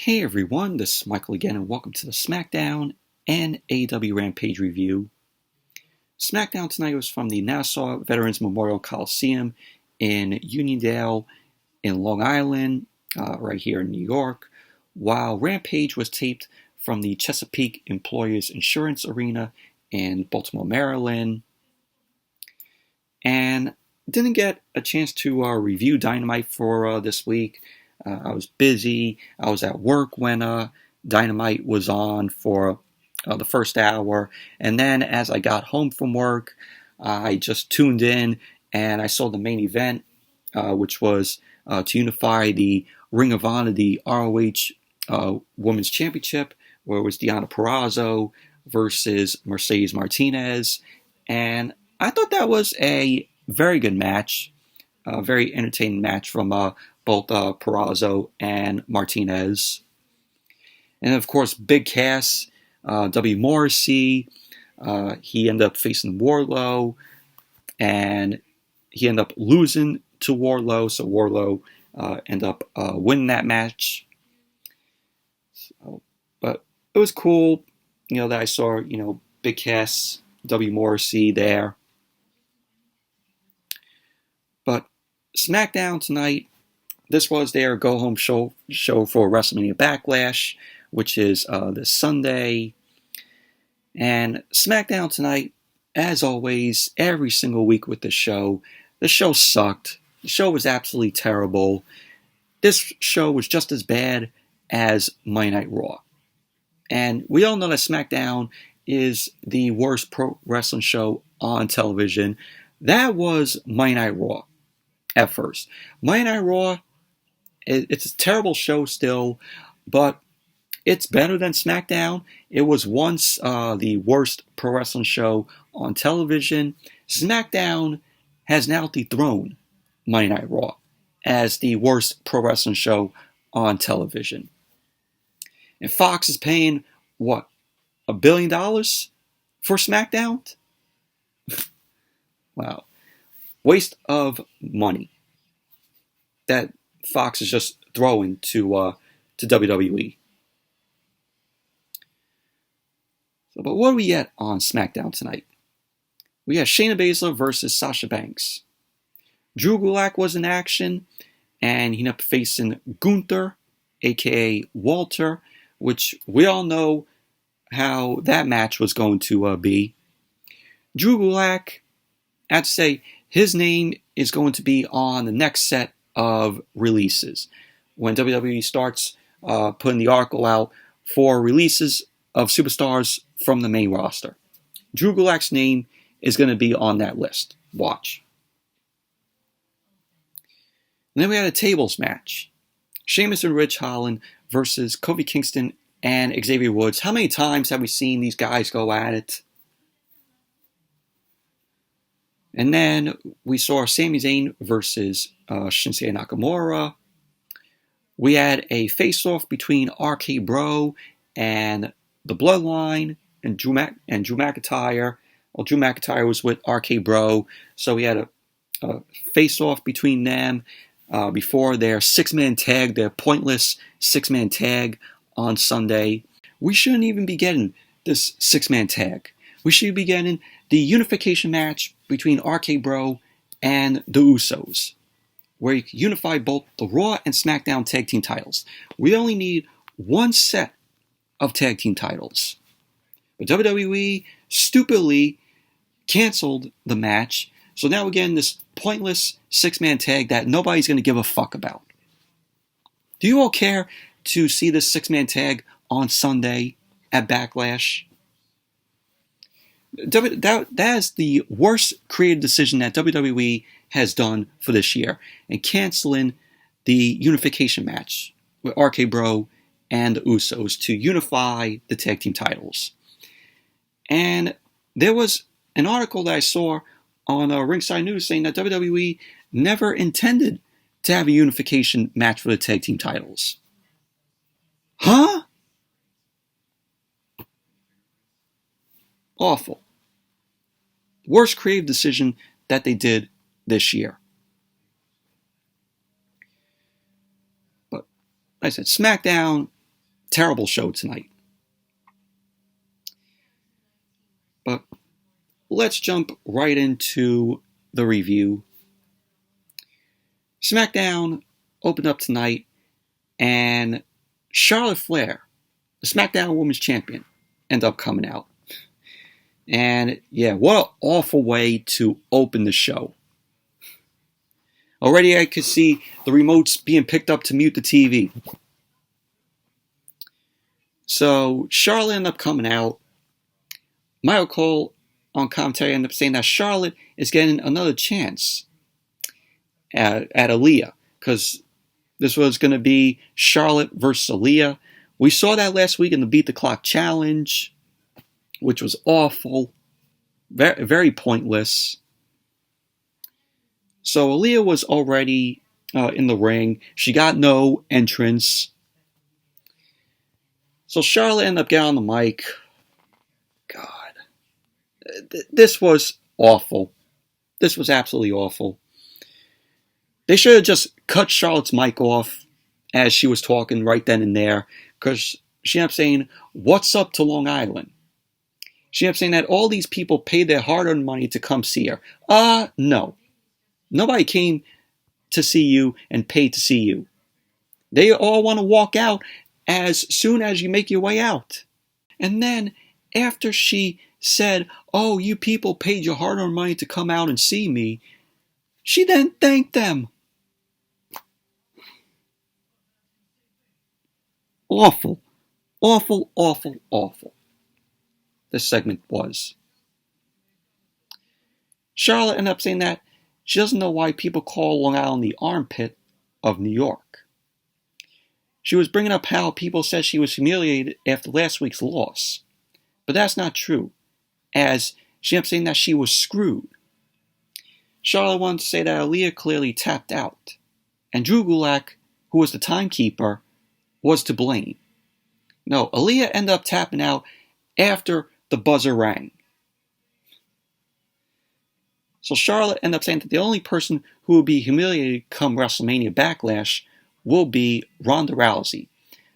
Hey everyone, this is Michael again, and welcome to the Smackdown and AEW Rampage review. Smackdown tonight was from the Nassau Veterans Memorial Coliseum in Uniondale in Long Island, right here in New York, while Rampage was taped from the Chesapeake Employers Insurance Arena in Baltimore, Maryland. And didn't get a chance to review Dynamite for this week. I was busy. I was at work when Dynamite was on for the first hour. And then as I got home from work, I just tuned in and I saw the main event, which was to unify the Ring of Honor, the ROH Women's Championship, where it was Deonna Purrazzo versus Mercedes Martinez. And I thought that was a very good match, a very entertaining match from both Purrazzo and Martinez. And of course, Big Cass, W. Morrissey, he ended up facing Wardlow, and he ended up losing to Wardlow, so Wardlow ended up winning that match. But it was cool, that I saw, Big Cass, W. Morrissey there. But SmackDown tonight, this was their go-home show for WrestleMania Backlash, which is this Sunday. And SmackDown tonight, as always, every single week with the show sucked. The show was absolutely terrible. This show was just as bad as Monday Night Raw. And we all know that SmackDown is the worst pro wrestling show on television. That was Monday Night Raw at first. Monday Night Raw, it's a terrible show still, but it's better than SmackDown. It was once the worst pro wrestling show on television. SmackDown has now dethroned Monday Night Raw as the worst pro wrestling show on television. And Fox is paying, what, $1 billion for SmackDown? Wow. Waste of money that Fox is just throwing to WWE. But what do we get on SmackDown tonight? We have Shayna Baszler versus Sasha Banks. Drew Gulak was in action, and he ended up facing Gunther, aka Walter, which we all know how that match was going to be. Drew Gulak, I have to say, his name is going to be on the next set of releases when WWE starts putting the article out for releases of superstars from the main roster. Drew Gulak's name is going to be on that list. Watch. And then we had a tables match. Sheamus and Ridge Holland versus Kofi Kingston and Xavier Woods. How many times have we seen these guys go at it? And then we saw Sami Zayn versus Shinsuke Nakamura. We had a face-off between RK Bro and the Bloodline and Drew McIntyre. Well, Drew McIntyre was with RK Bro, so we had a face-off between them before their six-man tag, their pointless six-man tag on Sunday. We shouldn't even be getting this six-man tag. We should be getting the unification match between RK Bro and the Usos, where you can unify both the Raw and SmackDown tag team titles. We only need one set of tag team titles. But WWE stupidly canceled the match, so now we're getting this pointless six-man tag that nobody's going to give a fuck about. Do you all care to see this six-man tag on Sunday at Backlash? That is the worst creative decision that WWE has done for this year, and canceling the unification match with RK Bro and the Usos to unify the tag team titles. And there was an article that I saw on Ringside News saying that WWE never intended to have a unification match for the tag team titles. Huh? Awful. Worst creative decision that they did this year. But like I said, SmackDown Terrible show tonight. But let's jump right into the review. SmackDown opened up tonight, and Charlotte Flair, the SmackDown Women's Champion, ended up coming out. And yeah, what an awful way to open the show. Already I could see the remotes being picked up to mute the TV. So Charlotte ended up coming out. Michael Cole on commentary ended up saying that Charlotte is getting another chance at Aaliyah, because this was going to be Charlotte versus Aaliyah. We saw that last week in the Beat the Clock Challenge, which was awful, very, very pointless. So Aaliyah was already in the ring. She got no entrance. So Charlotte ended up getting on the mic. God, this was awful. This was absolutely awful. They should have just cut Charlotte's mic off as she was talking right then and there, because she ended up saying, "What's up to Long Island?" She ended up saying that all these people paid their hard-earned money to come see her. No. Nobody came to see you and paid to see you. They all want to walk out as soon as you make your way out. And then, after she said, "Oh, you people paid your hard-earned money to come out and see me," she then thanked them. Awful. Awful, awful, awful. This segment was. Charlotte ended up saying that she doesn't know why people call Long Island the armpit of New York. She was bringing up how people said she was humiliated after last week's loss. But that's not true, as she ended up saying that she was screwed. Charlotte wanted to say that Aaliyah clearly tapped out, and Drew Gulak, who was the timekeeper, was to blame. No, Aaliyah ended up tapping out after the buzzer rang. So Charlotte ended up saying that the only person who will be humiliated come WrestleMania Backlash will be Ronda Rousey,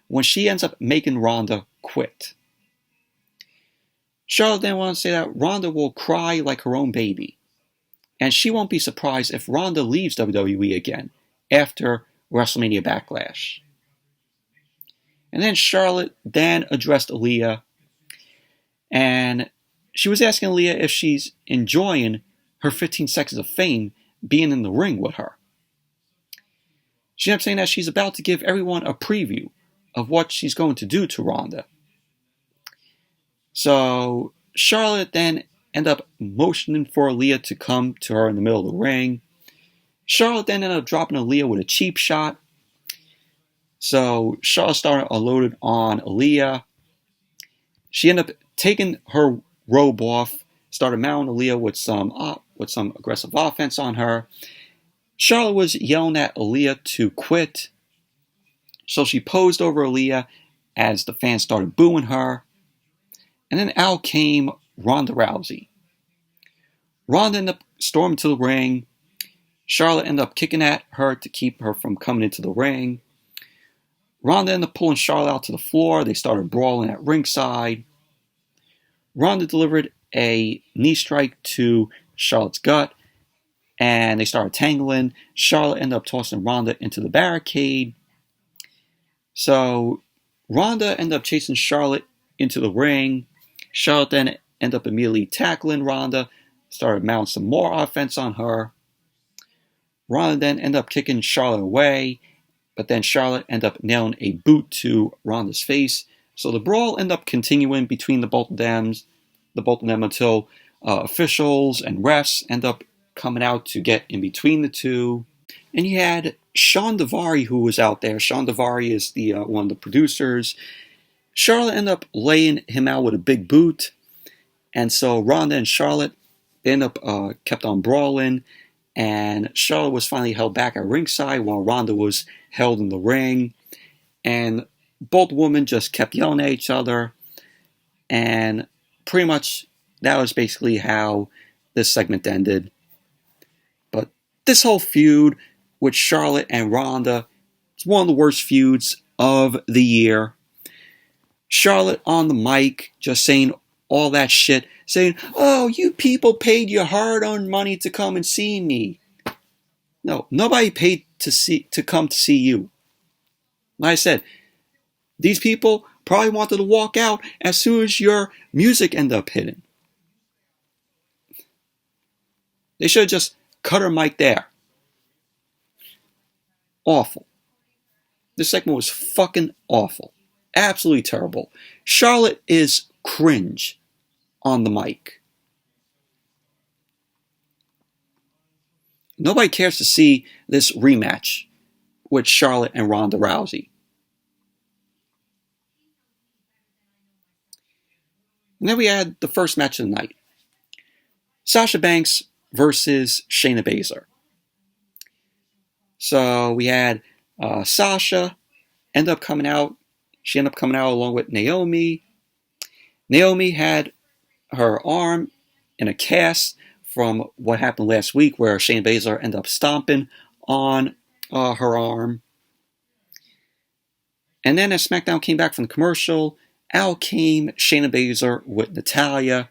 when she ends up making Ronda quit. Charlotte then wanted to say that Ronda will cry like her own baby, and she won't be surprised if Ronda leaves WWE again after WrestleMania Backlash. And then Charlotte then addressed Aaliyah, and she was asking Aaliyah if she's enjoying her 15 seconds of fame being in the ring with her. She ended up saying that she's about to give everyone a preview of what she's going to do to Ronda. So Charlotte then ended up motioning for Aaliyah to come to her in the middle of the ring. Charlotte then ended up dropping Aaliyah with a cheap shot. So Charlotte started unloaded on Aaliyah. She ended up taking her robe off, started mounting Aaliyah with some aggressive offense on her. Charlotte was yelling at Aaliyah to quit. So she posed over Aaliyah as the fans started booing her. And then out came Ronda Rousey. Ronda ended up storming to the ring. Charlotte ended up kicking at her to keep her from coming into the ring. Ronda ended up pulling Charlotte out to the floor. They started brawling at ringside. Ronda delivered a knee strike to Charlotte's gut, and they started tangling. Charlotte ended up tossing Ronda into the barricade. So Ronda ended up chasing Charlotte into the ring. Charlotte then ended up immediately tackling Ronda, started mounting some more offense on her. Ronda then ended up kicking Charlotte away, but then Charlotte ended up nailing a boot to Ronda's face. So the brawl ended up continuing between the both of them until officials and refs end up coming out to get in between the two. And you had Sean Daivari, who was out there. Sean Daivari is the one of the producers. Charlotte ended up laying him out with a big boot. And so Ronda and Charlotte ended up kept on brawling. And Charlotte was finally held back at ringside while Ronda was held in the ring. And both women just kept yelling at each other. And pretty much that was basically how this segment ended. But this whole feud with Charlotte and Ronda is one of the worst feuds of the year. Charlotte on the mic, just saying all that shit, saying, "Oh, you people paid your hard-earned money to come and see me." No, nobody paid to come to see you. Like I said, these people probably wanted to walk out as soon as your music ended up hitting. They should have just cut her mic there. Awful. This segment was fucking awful. Absolutely terrible. Charlotte is cringe on the mic. Nobody cares to see this rematch with Charlotte and Ronda Rousey. And then we had the first match of the night. Sasha Banks versus Shayna Baszler. So we had Sasha end up coming out. She ended up coming out along with Naomi. Naomi had her arm in a cast from what happened last week where Shayna Baszler ended up stomping on her arm. And then as SmackDown came back from the commercial, out came Shayna Baszler with Natalya.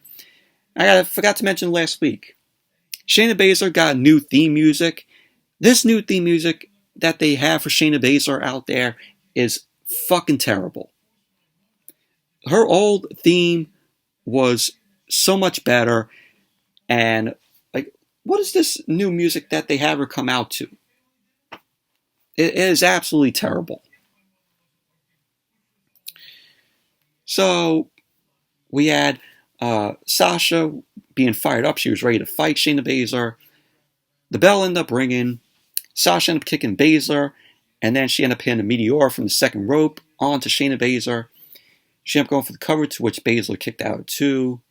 I forgot to mention last week, Shayna Baszler got new theme music. This new theme music that they have for Shayna Baszler out there is fucking terrible. Her old theme was so much better, and like, what is this new music that they have her come out to? It is absolutely terrible. So we had Sasha being fired up. She was ready to fight Shayna Baszler. The bell ended up ringing. Sasha ended up kicking Baszler, and then she ended up hitting a meteor from the second rope onto Shayna Baszler. She ended up going for the cover, to which Baszler kicked out at 2.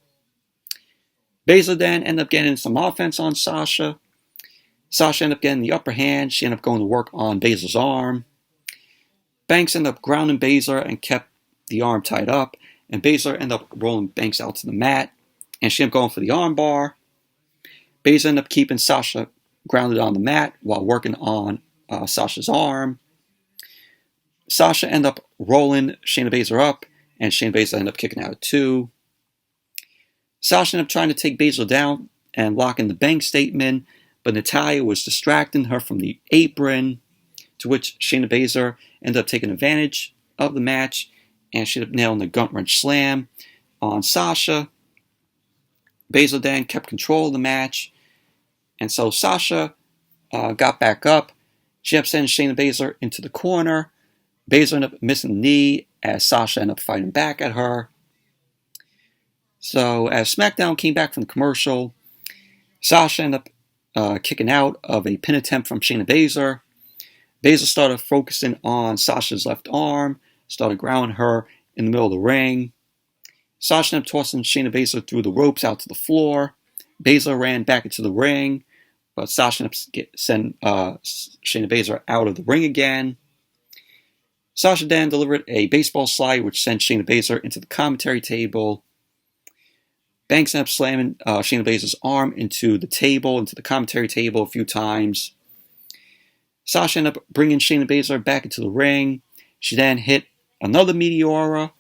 Baszler then ended up getting some offense on Sasha. Sasha ended up getting the upper hand. She ended up going to work on Baszler's arm. Banks ended up grounding Baszler and kept the arm tied up. And Baszler ended up rolling Banks out to the mat. And she ended up going for the arm bar. Baszler ended up keeping Sasha grounded on the mat while working on Sasha's arm. Sasha ended up rolling Shayna Baszler up, and Shayna Baszler ended up kicking out at 2. Sasha ended up trying to take Baszler down and lock in the bank statement, but Natalya was distracting her from the apron, to which Shayna Baszler ended up taking advantage of the match, and she ended up nailing the gut wrench slam on Sasha. Baszler then kept control of the match, and so Sasha got back up. She ended up sending Shayna Baszler into the corner. Baszler ended up missing the knee as Sasha ended up fighting back at her. So as SmackDown came back from the commercial, Sasha ended up kicking out of a pin attempt from Shayna Baszler. Baszler started focusing on Sasha's left arm, started grounding her in the middle of the ring. Sasha ended up tossing Shayna Baszler through the ropes out to the floor. Baszler ran back into the ring, but Sasha ended up sending Shayna Baszler out of the ring again. Sasha then delivered a baseball slide, which sent Shayna Baszler into the commentary table. Banks ended up slamming Shayna Baszler's arm into the commentary table a few times. Sasha ended up bringing Shayna Baszler back into the ring. She then hit another Meteora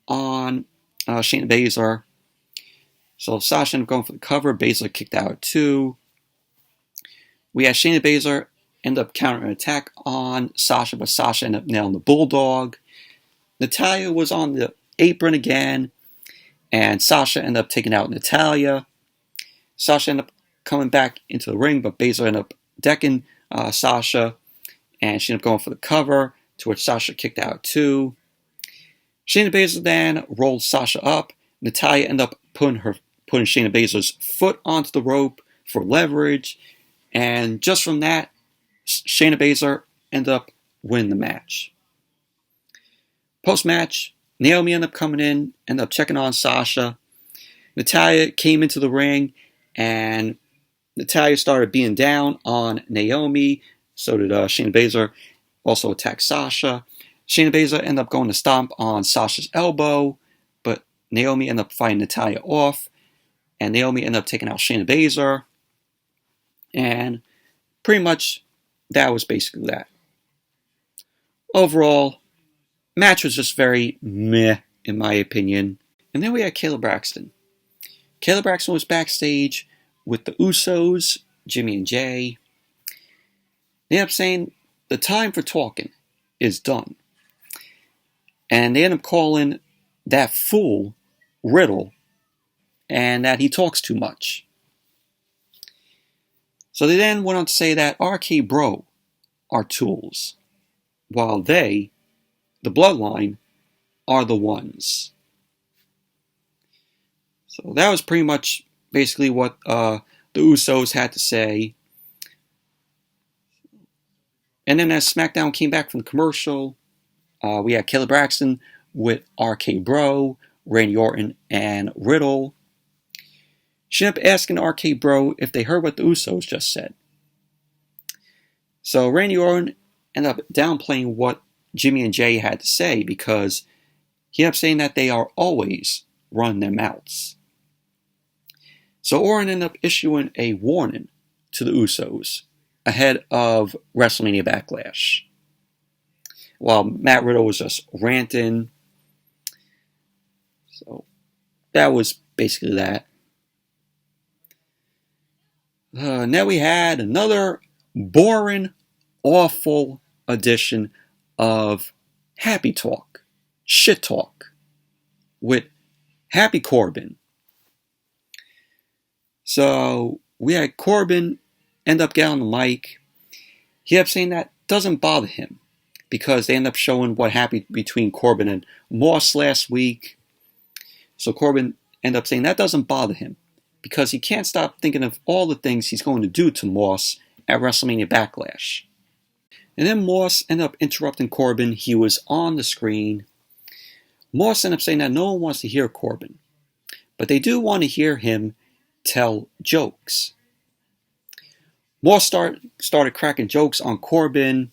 on Shayna Baszler. So Sasha ended up going for the cover. Baszler kicked out at 2. We had Shayna Baszler end up countering an attack on Sasha, but Sasha ended up nailing the Bulldog. Natalya was on the apron again, and Sasha ended up taking out Natalya. Sasha ended up coming back into the ring, but Baszler ended up decking Sasha, and she ended up going for the cover, to which Sasha kicked out at 2. Shayna Baszler then rolled Sasha up. Natalya ended up putting Shayna Baszler's foot onto the rope for leverage, and just from that, Shayna Baszler ended up winning the match. Post-match, Naomi ended up coming in, ended up checking on Sasha. Natalya came into the ring, and Natalya started being down on Naomi. So did Shayna Baszler. Also attacked Sasha. Shayna Baszler ended up going to stomp on Sasha's elbow, but Naomi ended up fighting Natalya off, and Naomi ended up taking out Shayna Baszler. And pretty much that was basically that. Overall, match was just very meh in my opinion. And then we had Kayla Braxton. Kayla Braxton was backstage with the Usos, Jimmy and Jay. They end up saying the time for talking is done. And they end up calling that fool Riddle and that he talks too much. So they then went on to say that RK Bro are tools, while they, the Bloodline, are the ones. So that was pretty much basically what the Usos had to say. And then as SmackDown came back from the commercial, we had Kayla Braxton with RK Bro, Randy Orton, and Riddle. She ended up asking RK Bro if they heard what the Usos just said. So Randy Orton ended up downplaying what Jimmy and Jay had to say because he ended up saying that they are always running their mouths. So Orton ended up issuing a warning to the Usos ahead of WrestleMania Backlash. While Matt Riddle was just ranting. So that was basically that. Now we had another boring, awful edition of Happy Talk, Shit Talk, with Happy Corbin. So we had Corbin end up getting on the mic. He ended up saying that doesn't bother him because they end up showing what happened between Corbin and Moss last week. So Corbin ended up saying that doesn't bother him because he can't stop thinking of all the things he's going to do to Moss at WrestleMania Backlash. And then Moss ended up interrupting Corbin. He was on the screen. Moss ended up saying that no one wants to hear Corbin, but they do want to hear him tell jokes. Moss started cracking jokes on Corbin.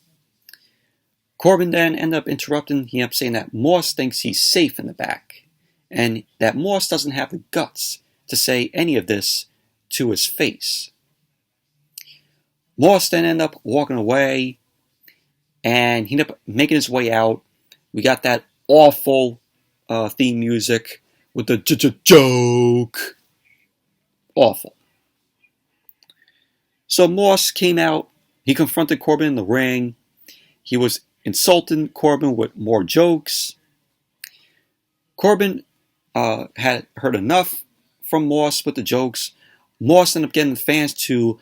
Corbin then ended up interrupting. He ended up saying that Moss thinks he's safe in the back and that Moss doesn't have the guts to say any of this to his face. Moss then ended up walking away and he ended up making his way out. We got that awful theme music with the joke. Awful. So Moss came out. He confronted Corbin in the ring. He was insulting Corbin with more jokes. Corbin had heard enough from Moss with the jokes. Moss ended up getting the fans to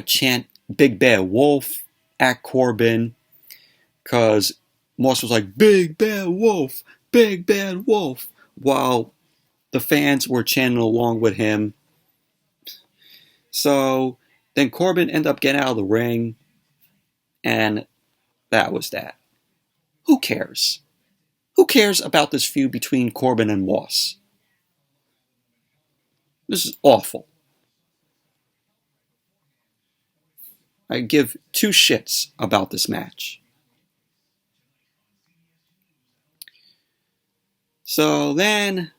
chant Big Bad Wolf at Corbin because Moss was like, Big Bad Wolf, Big Bad Wolf, while the fans were chanting along with him. So then Corbin ended up getting out of the ring, and that was that. Who cares? Who cares about this feud between Corbin and Moss? This is awful. I give two shits about this match. So then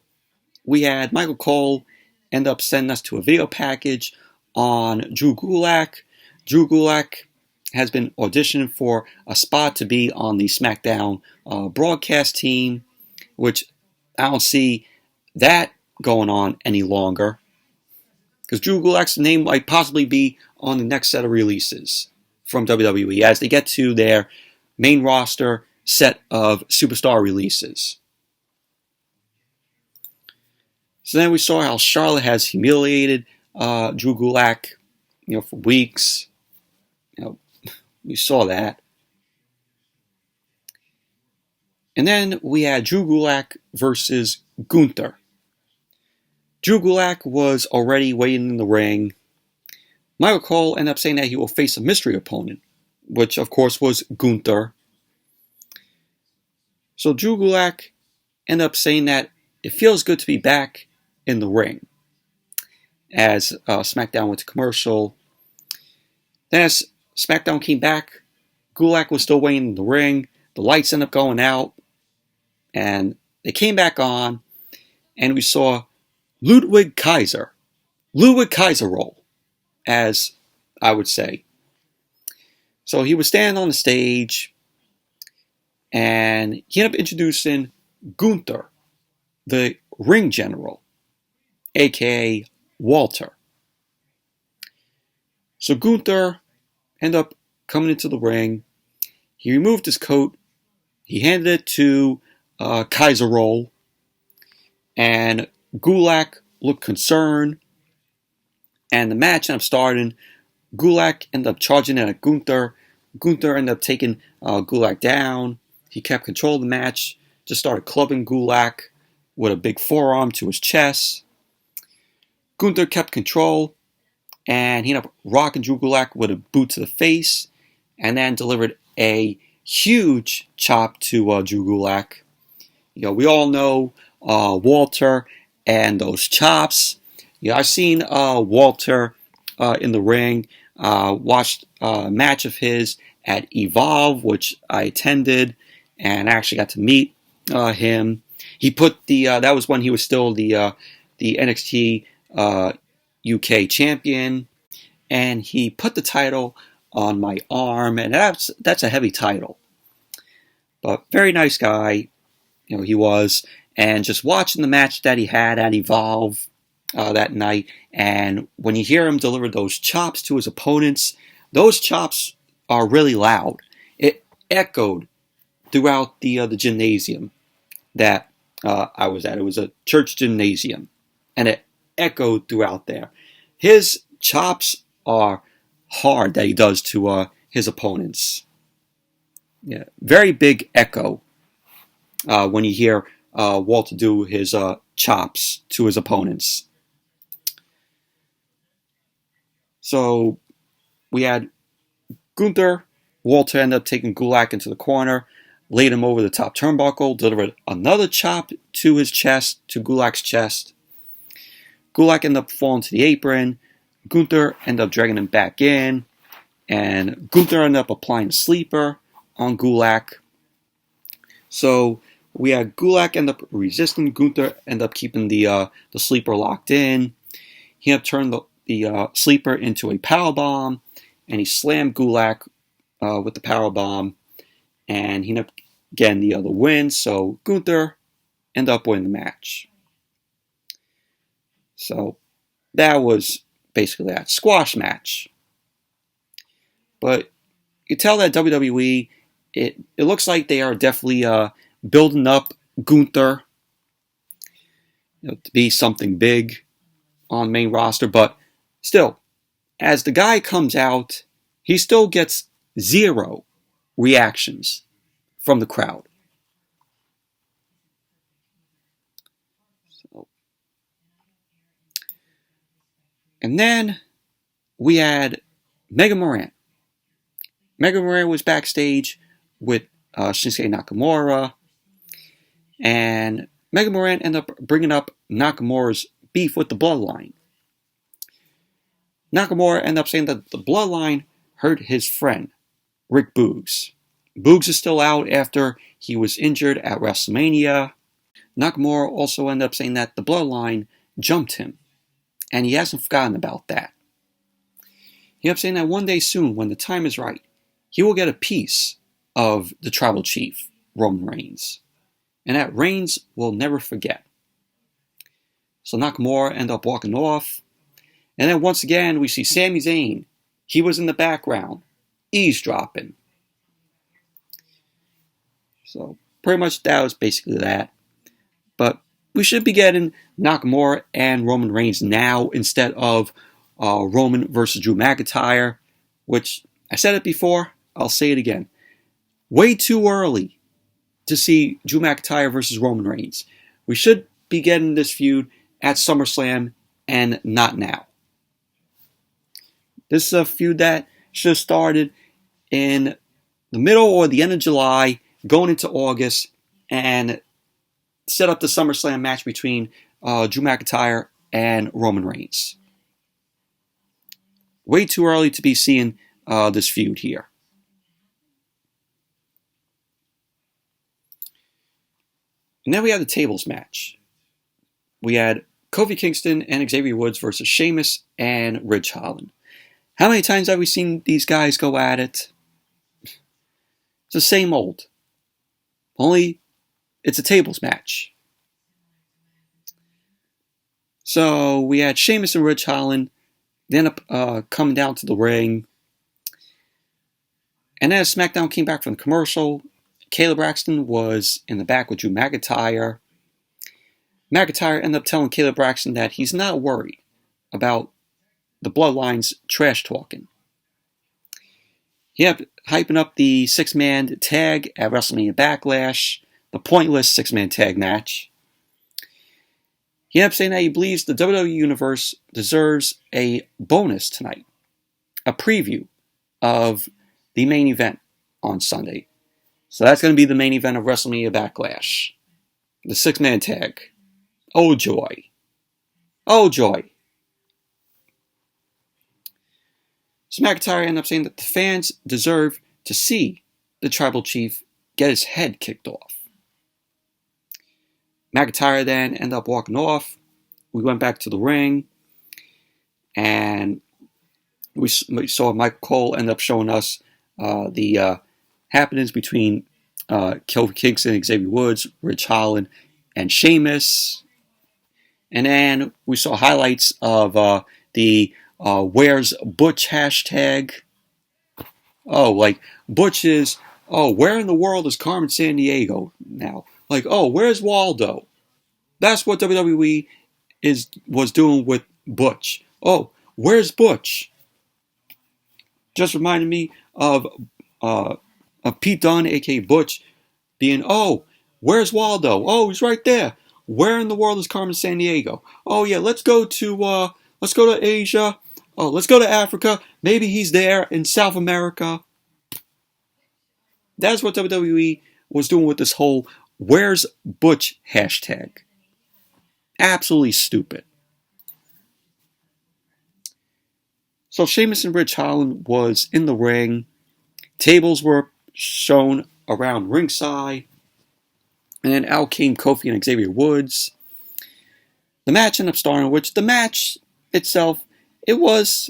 we had Michael Cole end up sending us to a video package on Drew Gulak. Drew Gulak has been auditioning for a spot to be on the SmackDown broadcast team, which I don't see that going on any longer. Because Drew Gulak's name might possibly be on the next set of releases from WWE as they get to their main roster set of superstar releases. So then we saw how Charlotte has humiliated Drew Gulak, for weeks. We saw that. And then we had Drew Gulak versus Gunther. Drew Gulak was already waiting in the ring. Michael Cole ended up saying that he will face a mystery opponent, which of course was Gunther. So Drew Gulak ended up saying that it feels good to be back in the ring. As SmackDown went to commercial. Then as SmackDown came back, Gulak was still waiting in the ring. The lights ended up going out. And they came back on. And we saw Ludwig Kaiser roll, as I would say. So he was standing on the stage. And he ended up introducing Gunther the ring general, aka Walter. So Gunther ended up coming into the ring. He removed his coat. He handed it to Kaiser Roll. And Gulak looked concerned. And the match ended up starting. Gulak ended up charging in at Gunther. Gunther ended up taking Gulak down. He kept control of the match. Just started clubbing Gulak with a big forearm to his chest. Gunther kept control. And he ended up rocking Drew Gulak with a boot to the face. And then delivered a huge chop to Drew Gulak. We all know Walter and those chops. I've seen Walter in the ring. Watched a match of his at Evolve, which I attended, and actually got to meet him. He put that was when he was still the NXT UK champion, and he put the title on my arm, and that's a heavy title. But very nice guy, he was. And just watching the match that he had at Evolve that night, and when you hear him deliver those chops to his opponents, those chops are really loud. It echoed throughout the gymnasium that I was at. It was a church gymnasium, and it echoed throughout there. His chops are hard that he does to his opponents. Yeah, very big echo when you hear Walter do his chops to his opponents. So we had Gunther. Walter ended up taking Gulak into the corner, laid him over the top turnbuckle, delivered another chop to his chest, to Gulak's chest. Gulak ended up falling to the apron. Gunther ended up dragging him back in, and Gunther ended up applying a sleeper on Gulak. So we had Gulak end up resisting. Gunther ended up keeping the sleeper locked in. He ended up turning the sleeper into a powerbomb, and he slammed Gulak with the powerbomb, and he ended up getting the other win. So Gunther ended up winning the match. So that was basically that squash match. But you tell that WWE, it looks like they are definitely building up Gunther to be something big on main roster. But still, as the guy comes out, he still gets 0 reactions from the crowd. And then we had Mega Moran. Mega Moran was backstage with Shinsuke Nakamura. And Mega Moran ended up bringing up Nakamura's beef with the Bloodline. Nakamura ended up saying that the Bloodline hurt his friend, Rick Boogs. Boogs is still out after he was injured at WrestleMania. Nakamura also ended up saying that the Bloodline jumped him. And he hasn't forgotten about that. He ended up saying that one day soon, when the time is right, he will get a piece of the Tribal Chief, Roman Reigns. And that Reigns will never forget. So Nakamura ended up walking off. And then once again, we see Sami Zayn. He was in the background, eavesdropping. So pretty much that was basically that. But we should be getting Nakamura and Roman Reigns now instead of Roman versus Drew McIntyre, which I said it before, I'll say it again. Way too early to see Drew McIntyre versus Roman Reigns. We should be getting this feud at SummerSlam and not now. This is a feud that should have started in the middle or the end of July, going into August, and set up the SummerSlam match between Drew McIntyre and Roman Reigns. Way too early to be seeing this feud here. And then we had the tables match. We had Kofi Kingston and Xavier Woods versus Sheamus and Ridge Holland. How many times have we seen these guys go at it? It's the same old. Only it's a tables match. So we had Sheamus and Rich Holland. They end up coming down to the ring. And then as SmackDown came back from the commercial, Caleb Braxton was in the back with Drew McIntyre. McIntyre ended up telling Caleb Braxton that he's not worried about the Bloodline's trash talking. He ended up hyping up the six-man tag at WrestleMania Backlash, the pointless six-man tag match. He ended up saying that he believes the WWE Universe deserves a bonus tonight, a preview of the main event on Sunday. So that's going to be the main event of WrestleMania Backlash, the six-man tag. Oh joy. Oh joy. So McIntyre ended up saying that the fans deserve to see the Tribal Chief get his head kicked off. McIntyre then ended up walking off. We went back to the ring, and we saw Michael Cole end up showing us the happenings between Kofi Kingston, Xavier Woods, Rich Holland, and Sheamus. And then we saw highlights of the Where's Butch hashtag. Oh, like Butch is, where in the world is Carmen Sandiego now? Like, where's Waldo? That's what WWE was doing with Butch. Oh, where's Butch? Just reminded me of Pete Dunne, aka Butch, being, where's Waldo? Oh, he's right there. Where in the world is Carmen Sandiego? Oh yeah, let's go to Asia. Oh, let's go to Africa. Maybe he's there in South America. That's what WWE was doing with this whole Where's Butch hashtag. Absolutely stupid. So Sheamus and Rich Holland was in the ring. Tables were shown around ringside. And then out came Kofi and Xavier Woods. The match ended up starting, which the match itself, it was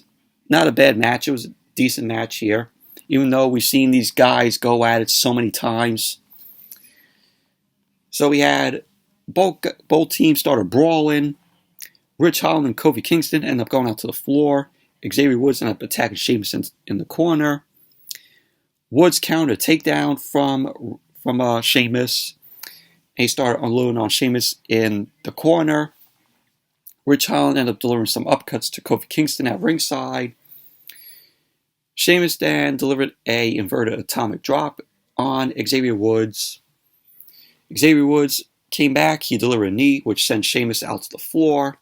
not a bad match. It was a decent match here. Even though we've seen these guys go at it so many times. So we had both teams started brawling. Rich Holland and Kofi Kingston ended up going out to the floor. Xavier Woods ended up attacking Sheamus in the corner. Woods countered a takedown from Sheamus. He started unloading on Sheamus in the corner. Rich Holland ended up delivering some upcuts to Kofi Kingston at ringside. Sheamus then delivered a inverted atomic drop on Xavier Woods. Xavier Woods came back. He delivered a knee, which sent Sheamus out to the floor.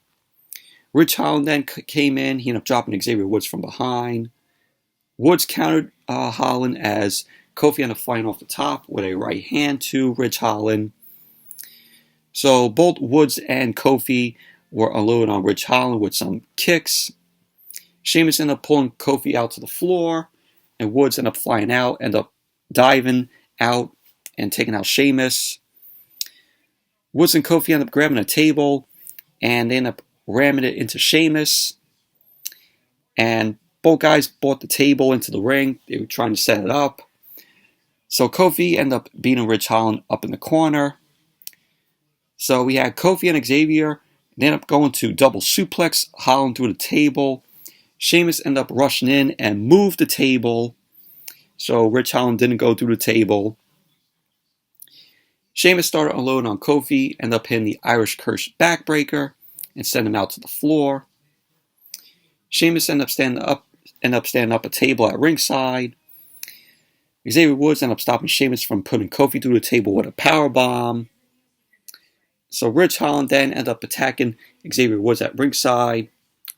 Rich Holland then came in. He ended up dropping Xavier Woods from behind. Woods countered Holland as Kofi ended up flying off the top with a right hand to Rich Holland. So both Woods and Kofi were unloading on Rich Holland with some kicks. Sheamus ended up pulling Kofi out to the floor, and Woods ended up flying out, ended up diving out and taking out Sheamus. Woods and Kofi ended up grabbing a table, and they ended up ramming it into Sheamus. And both guys brought the table into the ring. They were trying to set it up. So Kofi ended up beating Rich Holland up in the corner. So we had Kofi and Xavier. They ended up going to double suplex Holland through the table. Sheamus ended up rushing in and moved the table. So Rich Holland didn't go through the table. Sheamus started unloading on Kofi, ended up hitting the Irish Curse backbreaker and sent him out to the floor. Sheamus ended up standing up a table at ringside. Xavier Woods ended up stopping Sheamus from putting Kofi through the table with a powerbomb. So Rich Holland then ended up attacking Xavier Woods at ringside.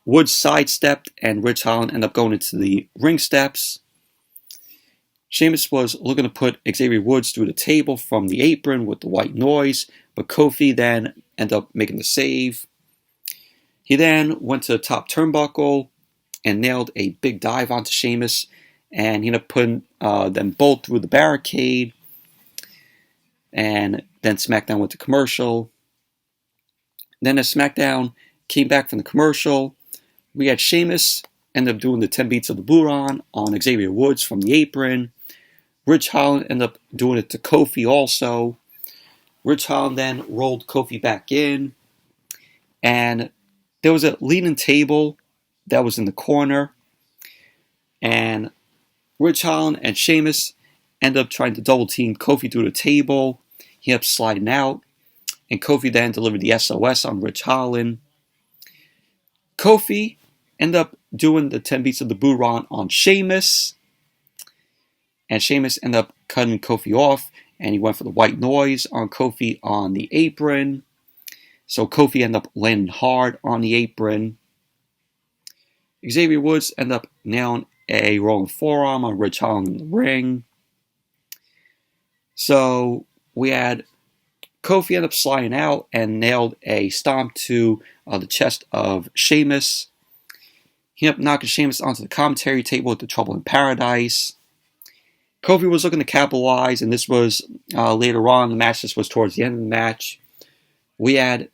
Woods sidestepped, and Rich Holland ended up going into the ring steps. Sheamus was looking to put Xavier Woods through the table from the apron with the white noise, but Kofi then ended up making the save. He then went to the top turnbuckle and nailed a big dive onto Sheamus, and he ended up putting them both through the barricade. And then SmackDown went to commercial. Then as SmackDown came back from the commercial, we had Sheamus end up doing the 10 beats of the Buran on Xavier Woods from the apron. Rich Holland ended up doing it to Kofi also. Rich Holland then rolled Kofi back in. And there was a leaning table that was in the corner, and Ridge Holland and Sheamus end up trying to double team Kofi through the table. He ended up sliding out, and Kofi then delivered the SOS on Ridge Holland. Kofi ended up doing the 10 beats of the Buran on Sheamus, and Sheamus ended up cutting Kofi off, and he went for the white noise on Kofi on the apron. So Kofi ended up landing hard on the apron. Xavier Woods ended up nailing a rolling forearm on Ridge Holland in the ring. So we had Kofi end up sliding out and nailed a stomp to the chest of Sheamus. He ended up knocking Sheamus onto the commentary table with the Trouble in Paradise. Kofi was looking to capitalize, and this was later on in the match. This was towards the end of the match. We had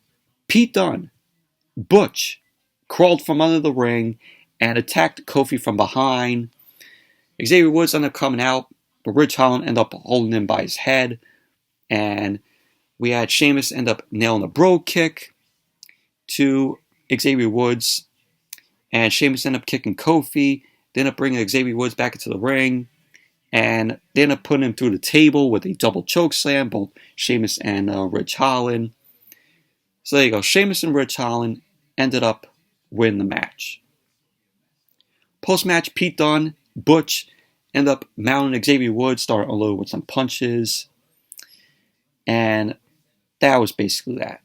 Pete Dunne, Butch, crawled from under the ring and attacked Kofi from behind. Xavier Woods ended up coming out, but Ridge Holland ended up holding him by his head. And we had Sheamus end up nailing a bro kick to Xavier Woods. And Sheamus ended up kicking Kofi. They ended up bringing Xavier Woods back into the ring. And they ended up putting him through the table with a double choke slam, both Sheamus and Ridge Holland. So there you go. Sheamus and Ridge Holland ended up winning the match. Post-match, Pete Dunne, Butch, ended up mounting Xavier Woods, started unloading with some punches. And that was basically that.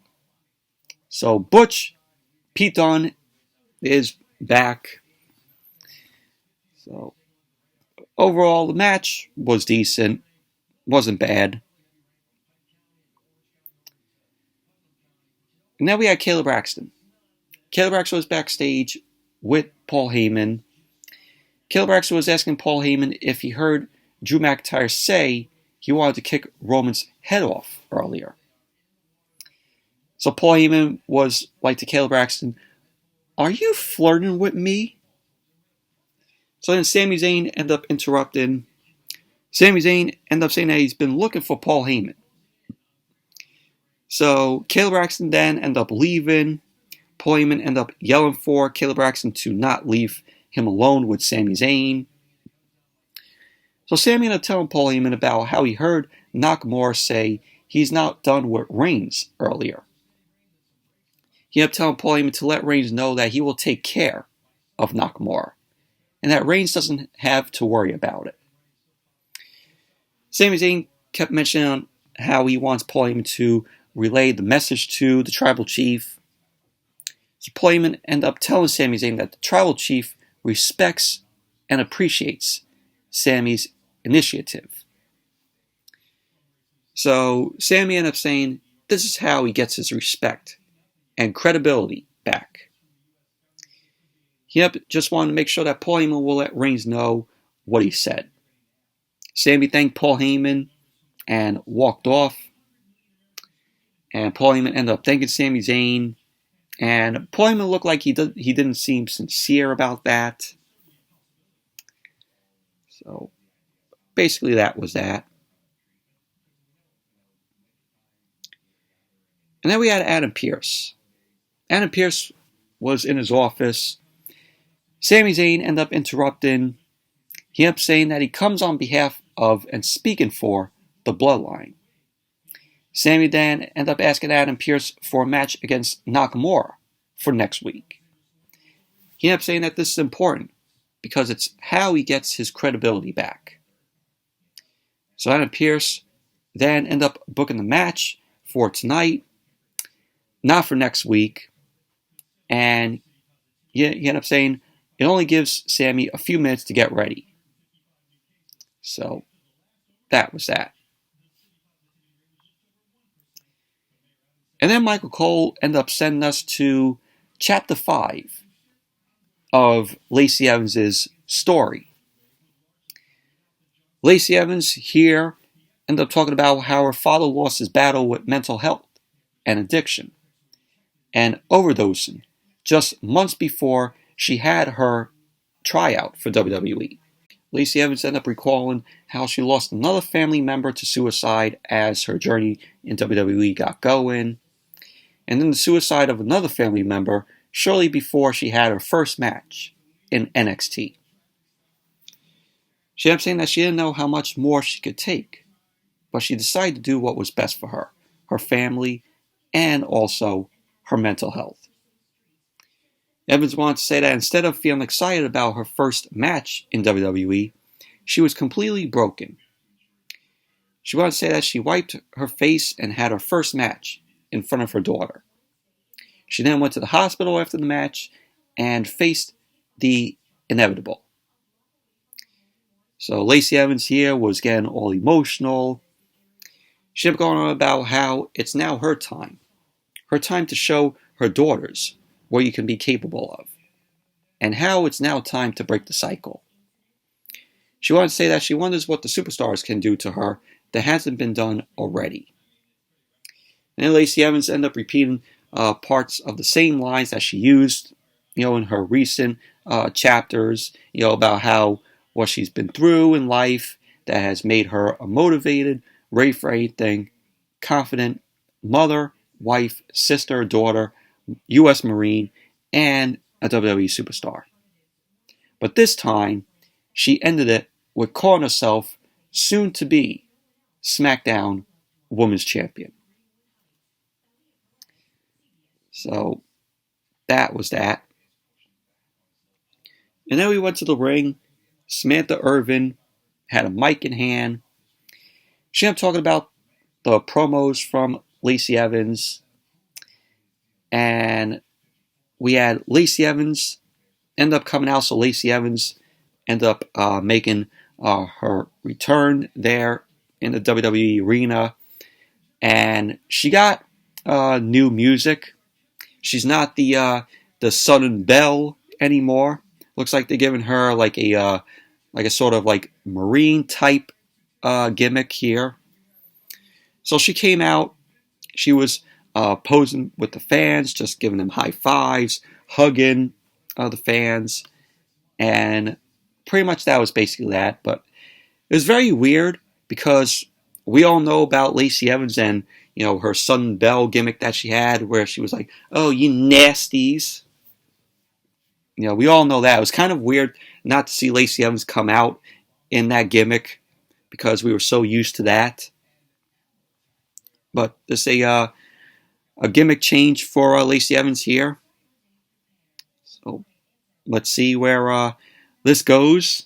So Butch, Pete Dunne is back. So overall, the match was decent. Wasn't bad. And then we had Caleb Braxton. Caleb Braxton was backstage with Paul Heyman. Caleb Braxton was asking Paul Heyman if he heard Drew McIntyre say he wanted to kick Roman's head off earlier. So Paul Heyman was like to Caleb Braxton, "Are you flirting with me?" So then Sami Zayn ended up interrupting. Sami Zayn ended up saying that he's been looking for Paul Heyman. So Caleb Braxton then ended up leaving. Paul Heyman ended up yelling for Caleb Braxton to not leave him alone with Sami Zayn. So Sami ended up telling Paul Heyman about how he heard Nakamura say he's not done with Reigns earlier. He ended up telling Paul Heyman to let Reigns know that he will take care of Nakamura, and that Reigns doesn't have to worry about it. Sami Zayn kept mentioning how he wants Paul Heyman to relay the message to the Tribal Chief. So Paul Heyman ended up telling Sami Zayn that the Tribal Chief respects and appreciates Sami's initiative. So Sami ended up saying this is how he gets his respect and credibility back. He just wanted to make sure that Paul Heyman will let Reigns know what he said. Sami thanked Paul Heyman and walked off. And Paul Heyman ended up thanking Sami Zayn. And Paul Heyman looked like he didn't seem sincere about that. So basically that was that. And then we had Adam Pearce. Adam Pearce was in his office. Sami Zayn ended up interrupting. He ended up saying that he comes on behalf of and speaking for the Bloodline. Sami then ended up asking Adam Pearce for a match against Nakamura for next week. He ended up saying that this is important because it's how he gets his credibility back. So Adam Pearce then ended up booking the match for tonight, not for next week. And he ended up saying it only gives Sami a few minutes to get ready. So that was that. And then Michael Cole ended up sending us to Chapter 5 of Lacey Evans' story. Lacey Evans here ended up talking about how her father lost his battle with mental health and addiction and overdosing just months before she had her tryout for WWE. Lacey Evans ended up recalling how she lost another family member to suicide as her journey in WWE got going. And then the suicide of another family member shortly before she had her first match in NXT. She kept saying that she didn't know how much more she could take, but she decided to do what was best for her family, and also her mental health. Evans wanted to say that instead of feeling excited about her first match in WWE, she was completely broken. She wanted to say that she wiped her face and had her first match in front of her daughter. She then went to the hospital after the match and faced the inevitable. So Lacey Evans here was getting all emotional. She kept going on about how it's now her time to show her daughters what you can be capable of, and how it's now time to break the cycle. She wanted to say that she wonders what the superstars can do to her that hasn't been done already. And then Lacey Evans ended up repeating parts of the same lines that she used, in her recent chapters, about how what she's been through in life that has made her a motivated, ready for anything, confident mother, wife, sister, daughter, U.S. Marine, and a WWE superstar. But this time, she ended it with calling herself soon to be Smackdown Women's Champion. So that was that. And then we went to the ring. Samantha Irvin had a mic in hand. She ended up talking about the promos from Lacey Evans. And we had Lacey Evans end up coming out. So Lacey Evans ended up making her return there in the WWE arena. And she got new music. She's not the Southern Belle anymore. Looks like they're giving her like a sort of like Marine type gimmick here. So she came out. She was posing with the fans, just giving them high fives, hugging the fans, and pretty much that was basically that. But it was very weird because we all know about Lacey Evans and her Southern Belle gimmick that she had, where she was like, "Oh, you nasties." We all know that. It was kind of weird not to see Lacey Evans come out in that gimmick because we were so used to that. But there's a gimmick change for Lacey Evans here. So let's see where this goes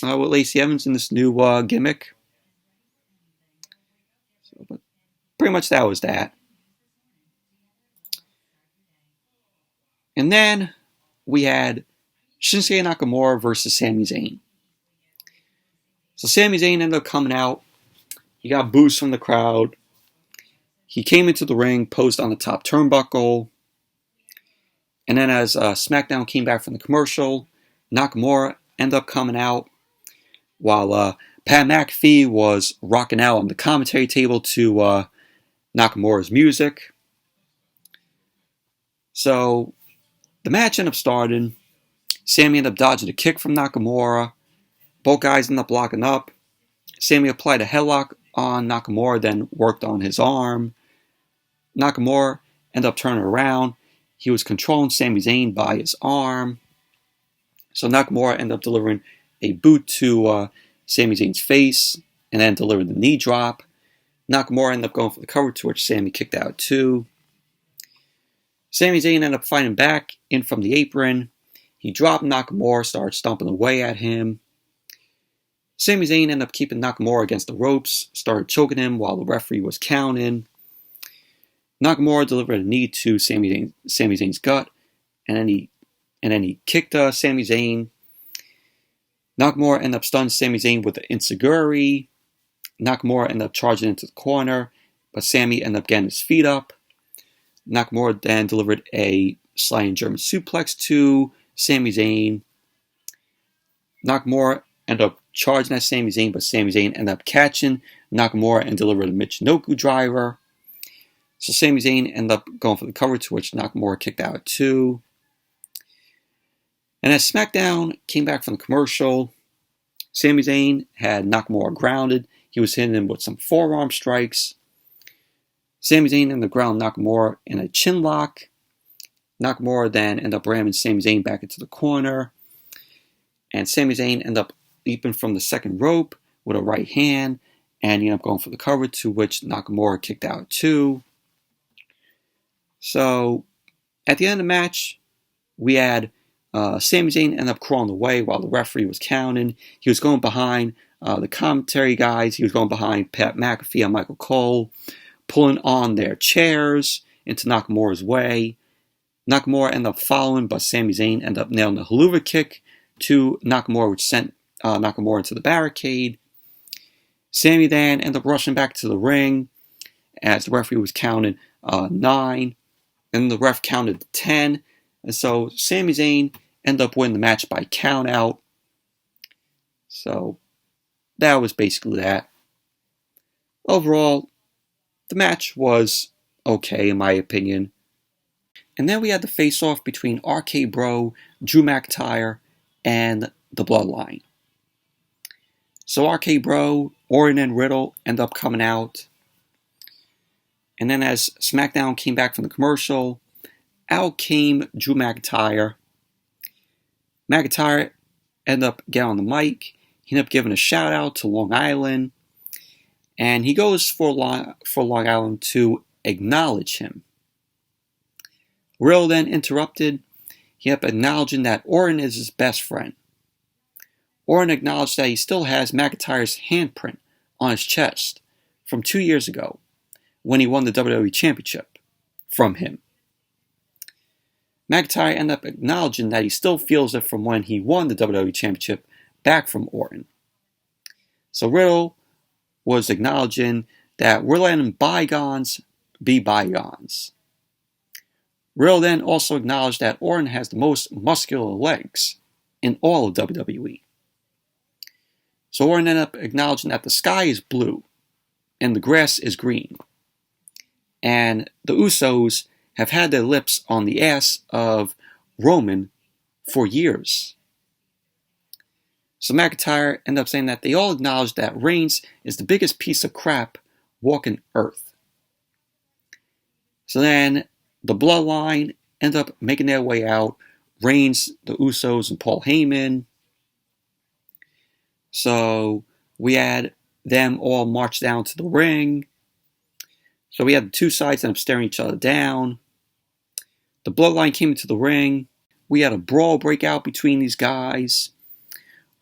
with Lacey Evans in this new gimmick. But pretty much that was that. And then we had Shinsuke Nakamura versus Sami Zayn. So Sami Zayn ended up coming out. He got boos from the crowd. He came into the ring, posed on the top turnbuckle. And then as SmackDown came back from the commercial, Nakamura ended up coming out while Pat McAfee was rocking out on the commentary table to Nakamura's music. So the match ended up starting. Sami ended up dodging a kick from Nakamura. Both guys ended up locking up. Sami applied a headlock on Nakamura, then worked on his arm. Nakamura ended up turning around. He was controlling Sami Zayn by his arm. So Nakamura ended up delivering a boot to Sami Zayn's face and then delivered the knee drop. Nakamura ended up going for the cover, to which Sami kicked out too. Sami Zayn ended up fighting back in from the apron. He dropped Nakamura, started stomping away at him. Sami Zayn ended up keeping Nakamura against the ropes, started choking him while the referee was counting. Nakamura delivered a knee to Sami Zayn's gut, and then he kicked Sami Zayn. Nakamura ended up stunning Sami Zayn with an enziguri. Nakamura ended up charging into the corner, but Sami ended up getting his feet up. Nakamura then delivered a sliding German suplex to Sami Zayn. Nakamura ended up charging at Sami Zayn, but Sami Zayn ended up catching Nakamura and delivered a Michinoku driver. So Sami Zayn ended up going for the cover, to which Nakamura kicked out too. And as SmackDown came back from the commercial, Sami Zayn had Nakamura grounded. He was hitting him with some forearm strikes. Sami Zayn ended up grounding Nakamura in a chin lock. Nakamura then ended up ramming Sami Zayn back into the corner. And Sami Zayn ended up leaping from the second rope with a right hand. And he ended up going for the cover, to which Nakamura kicked out too. So, at the end of the match, we had Sami Zayn end up crawling away while the referee was counting. He was going behind the commentary guys. He was going behind Pat McAfee and Michael Cole, pulling on their chairs into Nakamura's way. Nakamura ended up following, but Sami Zayn ended up nailing the haluva kick to Nakamura, which sent Nakamura into the barricade. Sami then ended up rushing back to the ring as the referee was counting 9, and the ref counted 10. And so Sami Zayn ended up winning the match by count out. So that was basically that. Overall, the match was okay in my opinion. And then we had the face-off between RK Bro, Drew McIntyre, and the Bloodline. So RK Bro, Orton, and Riddle end up coming out. And then as SmackDown came back from the commercial, out came Drew McIntyre. McIntyre ended up getting on the mic. He ended up giving a shout out to Long Island. And he goes for Long Island to acknowledge him. Riddle then interrupted. He ended up acknowledging that Orton is his best friend. Orton acknowledged that he still has McIntyre's handprint on his chest from 2 years ago when he won the WWE Championship from him. McIntyre ended up acknowledging that he still feels it from when he won the WWE Championship back from Orton. So Riddle was acknowledging that we're letting bygones be bygones. Riddle then also acknowledged that Orton has the most muscular legs in all of WWE. So Orton ended up acknowledging that the sky is blue and the grass is green. And the Usos have had their lips on the ass of Roman for years. So McIntyre ended up saying that they all acknowledge that Reigns is the biggest piece of crap walking earth. So then the Bloodline ended up making their way out. Reigns, the Usos, and Paul Heyman. So we had them all march down to the ring. So we had the two sides end up staring each other down. The Bloodline came into the ring. We had a brawl break out between these guys.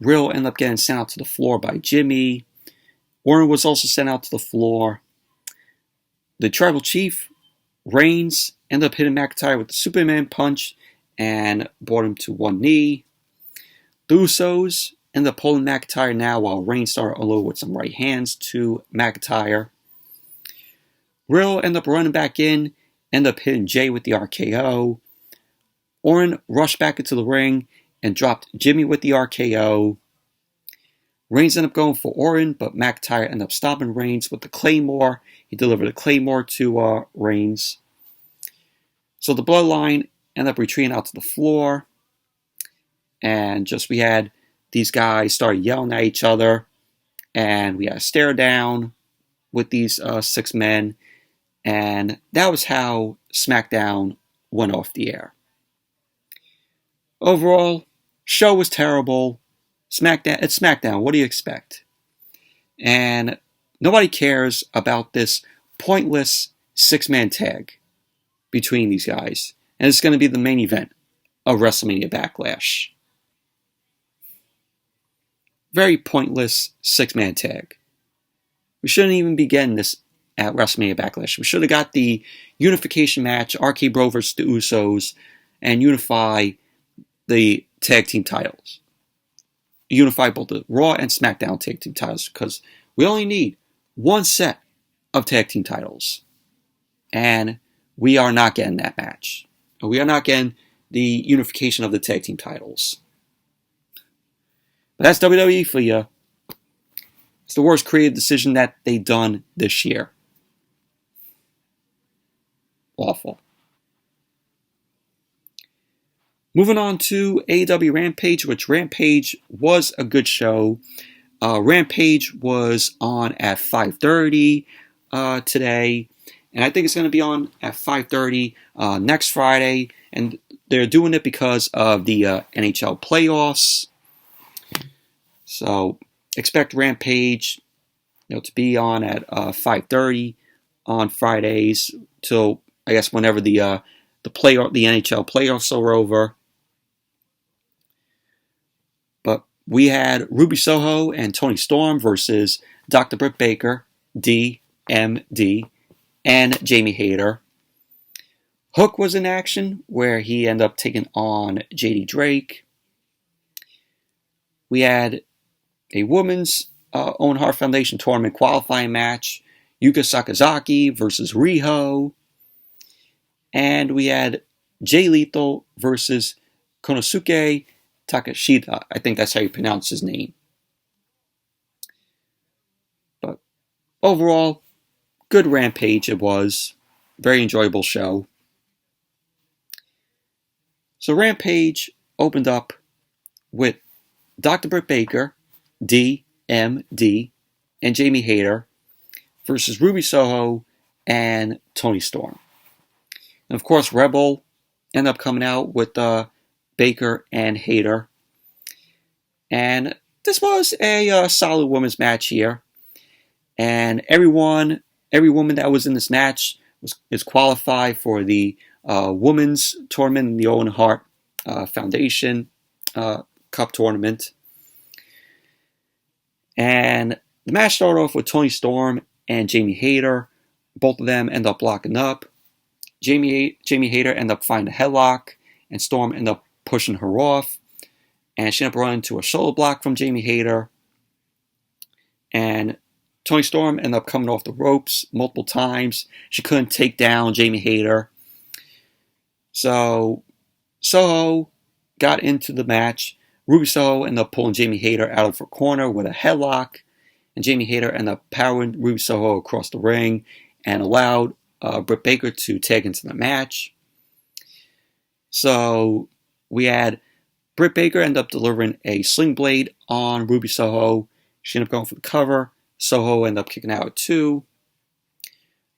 Riddle ended up getting sent out to the floor by Jimmy. Orton was also sent out to the floor. The Tribal Chief, Reigns, ended up hitting McIntyre with the Superman punch and brought him to one knee. The Usos ended up pulling McIntyre now while Reigns started unloading with some right hands to McIntyre. Riddle ended up running back in, ended up hitting Jay with the RKO. Orton rushed back into the ring and dropped Jimmy with the RKO. Reigns ended up going for Orton, but McIntyre ended up stopping Reigns with the Claymore. He delivered a Claymore to Reigns. So the Bloodline ended up retreating out to the floor. And just we had these guys started yelling at each other. And we had a stare down with these 6 men. And that was how SmackDown went off the air. Overall, show was terrible. It's SmackDown. What do you expect? And nobody cares about this pointless 6-man tag between these guys. And it's going to be the main event of WrestleMania Backlash. Very pointless 6-man tag. We shouldn't even be getting this at WrestleMania Backlash. We should have got the unification match, RK Bro versus the Usos, and unify the tag team titles. Unify both the Raw and SmackDown tag team titles, because we only need one set of tag team titles. And we are not getting that match. We are not getting the unification of the tag team titles. But that's WWE for you. It's the worst creative decision that they've done this year. Awful. Moving on to AEW Rampage, which Rampage was a good show. Rampage was on at 5:30 today, And I think it's going to be on at 5:30 next Friday. And they're doing it because of the NHL playoffs. So expect Rampage, to be on at 5:30 on Fridays till, I guess, whenever the NHL playoffs are over. But we had Ruby Soho and Toni Storm versus Dr. Britt Baker, DMD, and Jamie Hayter. Hook was in action, where he ended up taking on JD Drake. We had a women's Owen Hart Foundation tournament qualifying match, Yuka Sakazaki versus Riho. And we had Jay Lethal versus Konosuke Takashita. I think that's how you pronounce his name. But overall, good Rampage it was. Very enjoyable show. So Rampage opened up with Dr. Britt Baker, DMD, and Jamie Hayter versus Ruby Soho and Toni Storm. And of course, Rebel ended up coming out with Baker and Hayter. And this was a solid women's match here. And every woman that was in this match is qualified for the women's tournament in the Owen Hart Foundation Cup tournament. And the match started off with Toni Storm and Jamie Hayter. Both of them end up locking up. Jamie Hayter ended up finding a headlock, and Storm ended up pushing her off. And she ended up running into a shoulder block from Jamie Hayter. And Toni Storm ended up coming off the ropes multiple times. She couldn't take down Jamie Hayter. So Soho got into the match. Ruby Soho ended up pulling Jamie Hayter out of her corner with a headlock. And Jamie Hayter ended up powering Ruby Soho across the ring and allowed Britt Baker to tag into the match. So we had Britt Baker end up delivering a sling blade on Ruby Soho. She ended up going for the cover. Soho ended up kicking out at 2.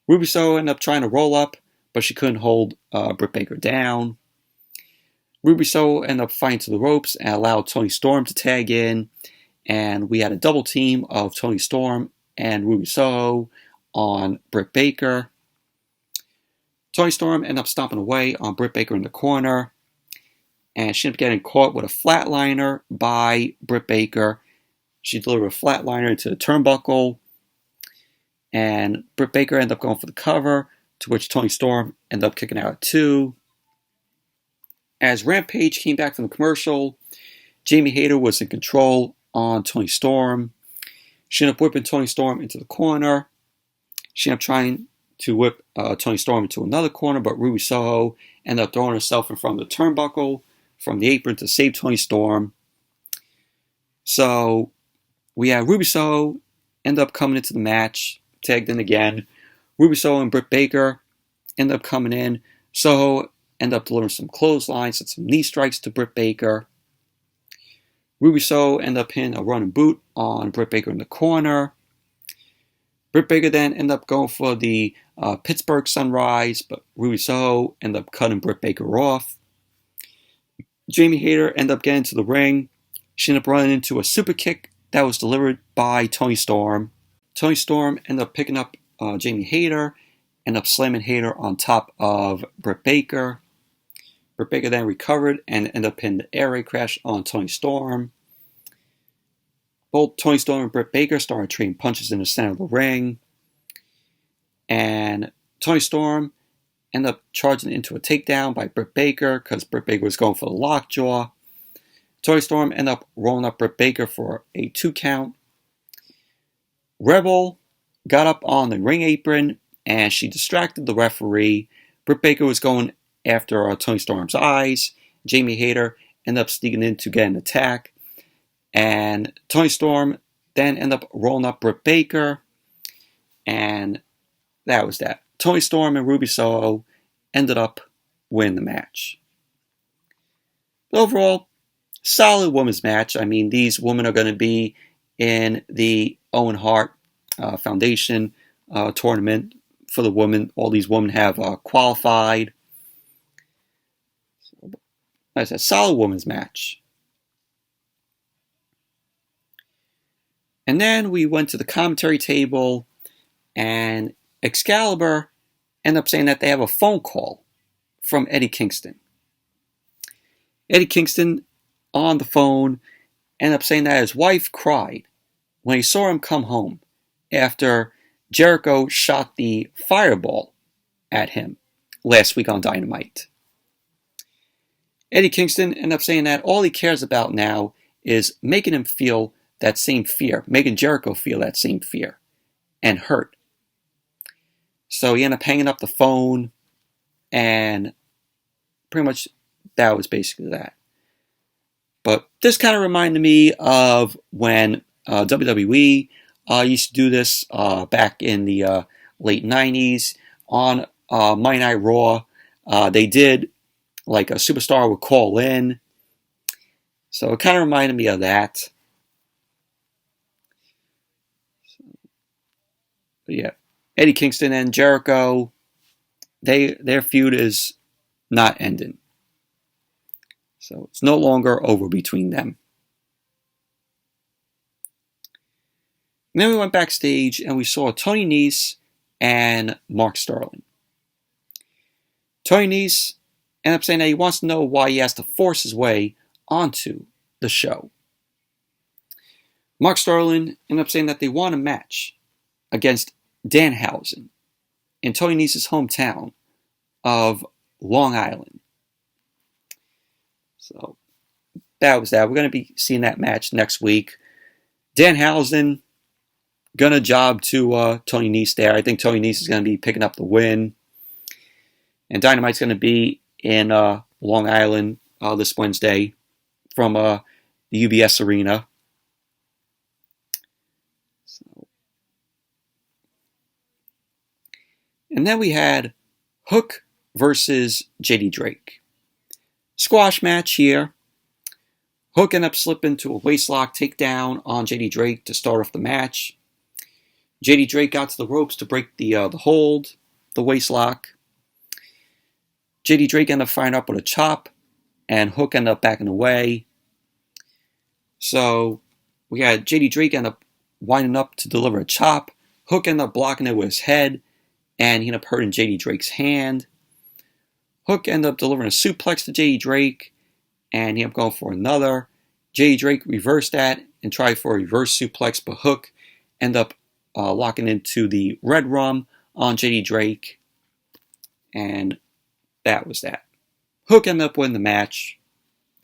Ruby Soho ended up trying to roll up, but she couldn't hold Britt Baker down. Ruby Soho ended up fighting to the ropes and allowed Toni Storm to tag in. And we had a double team of Toni Storm and Ruby Soho on Britt Baker. Toni Storm ended up stomping away on Britt Baker in the corner. And she ended up getting caught with a flatliner by Britt Baker. She delivered a flatliner into the turnbuckle. And Britt Baker ended up going for the cover, to which Toni Storm ended up kicking out at 2. As Rampage came back from the commercial, Jamie Hayter was in control on Toni Storm. She ended up whipping Toni Storm into the corner. She ended up trying to whip Toni Storm into another corner, but Ruby Soho ended up throwing herself in front of the turnbuckle from the apron to save Toni Storm. So we had Ruby Soho end up coming into the match, tagged in again. Ruby Soho and Britt Baker end up coming in. Soho end up delivering some clotheslines and some knee strikes to Britt Baker. Ruby Soho end up hitting a running boot on Britt Baker in the corner. Britt Baker then end up going for the Pittsburgh Sunrise, but Ruby Soho end up cutting Britt Baker off. Jamie Hayter end up getting to the ring. She ended up running into a super kick that was delivered by Toni Storm. Toni Storm ended up picking up Jamie Hayter, ended up slamming Hayter on top of Britt Baker. Britt Baker then recovered and ended up hitting the air raid crash on Toni Storm. Both Toni Storm and Britt Baker started trading punches in the center of the ring. And Toni Storm ended up charging into a takedown by Britt Baker because Britt Baker was going for the lockjaw. Toni Storm ended up rolling up Britt Baker for a 2 count. Rebel got up on the ring apron and she distracted the referee. Britt Baker was going after Toni Storm's eyes. Jamie Hayter ended up sneaking in to get an attack. And Toni Storm then ended up rolling up Britt Baker. And that was that. Toni Storm and Ruby Soho ended up winning the match. But overall, solid women's match. I mean, these women are going to be in the Owen Hart Foundation tournament for the women. All these women have qualified. That's a solid women's match. And then we went to the commentary table, and Excalibur ended up saying that they have a phone call from Eddie Kingston. Eddie Kingston, on the phone, ended up saying that his wife cried when he saw him come home after Jericho shot the fireball at him last week on Dynamite. Eddie Kingston ended up saying that all he cares about now is making him feel that same fear, making Jericho feel that same fear and hurt. So he ended up hanging up the phone, and pretty much that was basically that. But this kind of reminded me of when WWE used to do this back in the late 90s on Monday Night Raw. They did like a superstar would call in. So it kind of reminded me of that. But yeah, Eddie Kingston and Jericho, their feud is not ending. So it's no longer over between them. And then we went backstage and we saw Tony Nese and Mark Sterling. Tony Nese ended up saying that he wants to know why he has to force his way onto the show. Mark Sterling ended up saying that they want a match against Danhausen in Tony Nese's hometown of Long Island. So that was that. We're going to be seeing that match next week. Danhausen gonna job to Tony Nese there. I think Tony Nese is going to be picking up the win. And Dynamite's going to be in Long Island this Wednesday from the UBS Arena. And then we had Hook versus JD Drake. Squash match here. Hook ended up slipping to a waistlock takedown on JD Drake to start off the match. JD Drake got to the ropes to break the hold, the waistlock. JD Drake ended up firing up with a chop, and Hook ended up backing away. So we had JD Drake end up winding up to deliver a chop. Hook ended up blocking it with his head, and he ended up hurting JD Drake's hand. Hook ended up delivering a suplex to JD Drake, and he ended up going for another. JD Drake reversed that and tried for a reverse suplex, but Hook ended up locking into the Red Rum on JD Drake, and that was that. Hook ended up winning the match.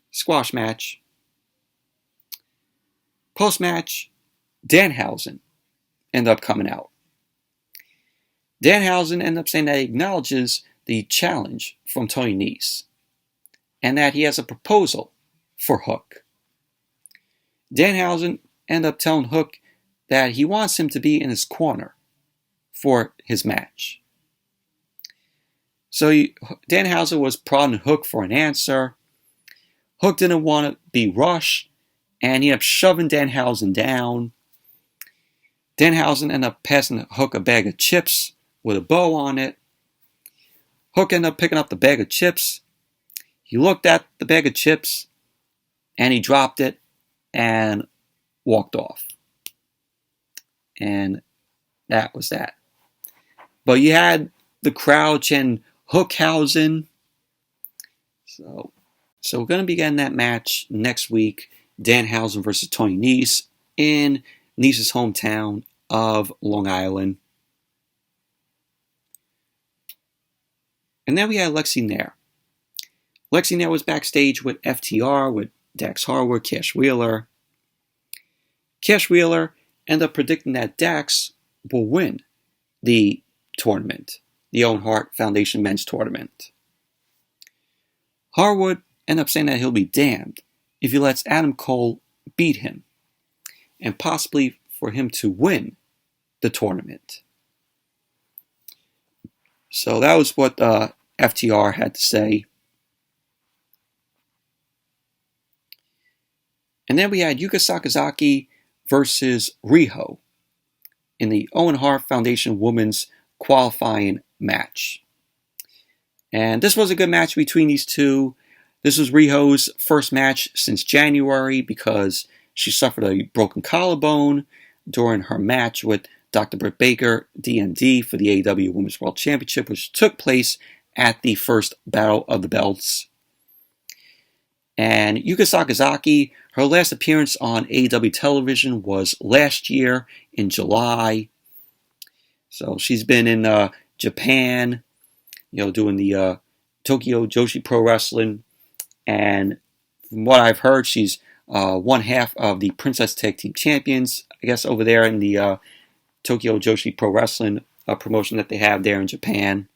Squash match. Post-match, Danhausen ended up coming out. Danhausen ended up saying that he acknowledges the challenge from Tony Nese and that he has a proposal for Hook. Danhausen ended up telling Hook that he wants him to be in his corner for his match. So Danhausen was prodding Hook for an answer. Hook didn't want to be rushed, and he ended up shoving Danhausen down. Danhausen ended up passing Hook a bag of chips with a bow on it. Hook ended up picking up the bag of chips. He looked at the bag of chips, and he dropped it and walked off. And that was that. But you had the crowd chanting Hookhausen. So we're going to be getting that match next week. Danhausen versus Tony Nese in Nese's hometown of Long Island. And then we had Lexi Nair. Lexi Nair was backstage with FTR, with Dax Harwood, Cash Wheeler. Cash Wheeler ended up predicting that Dax will win the tournament, the Owen Hart Foundation Men's Tournament. Harwood ended up saying that he'll be damned if he lets Adam Cole beat him, and possibly for him to win the tournament. So that was what FTR had to say. And then we had Yuka Sakazaki versus Riho in the Owen Hart Foundation Women's qualifying match. And this was a good match between these two. This was Riho's first match since January because she suffered a broken collarbone during her match with Dr. Britt Baker, DMD, for the AEW Women's World Championship, which took place at the first Battle of the Belts. And Yuka Sakazaki, her last appearance on AEW television was last year in July. So she's been in Japan, doing the Tokyo Joshi Pro Wrestling. And from what I've heard, she's one half of the Princess Tag Team Champions, I guess, over there in the Tokyo Joshi Pro Wrestling promotion that they have there in Japan.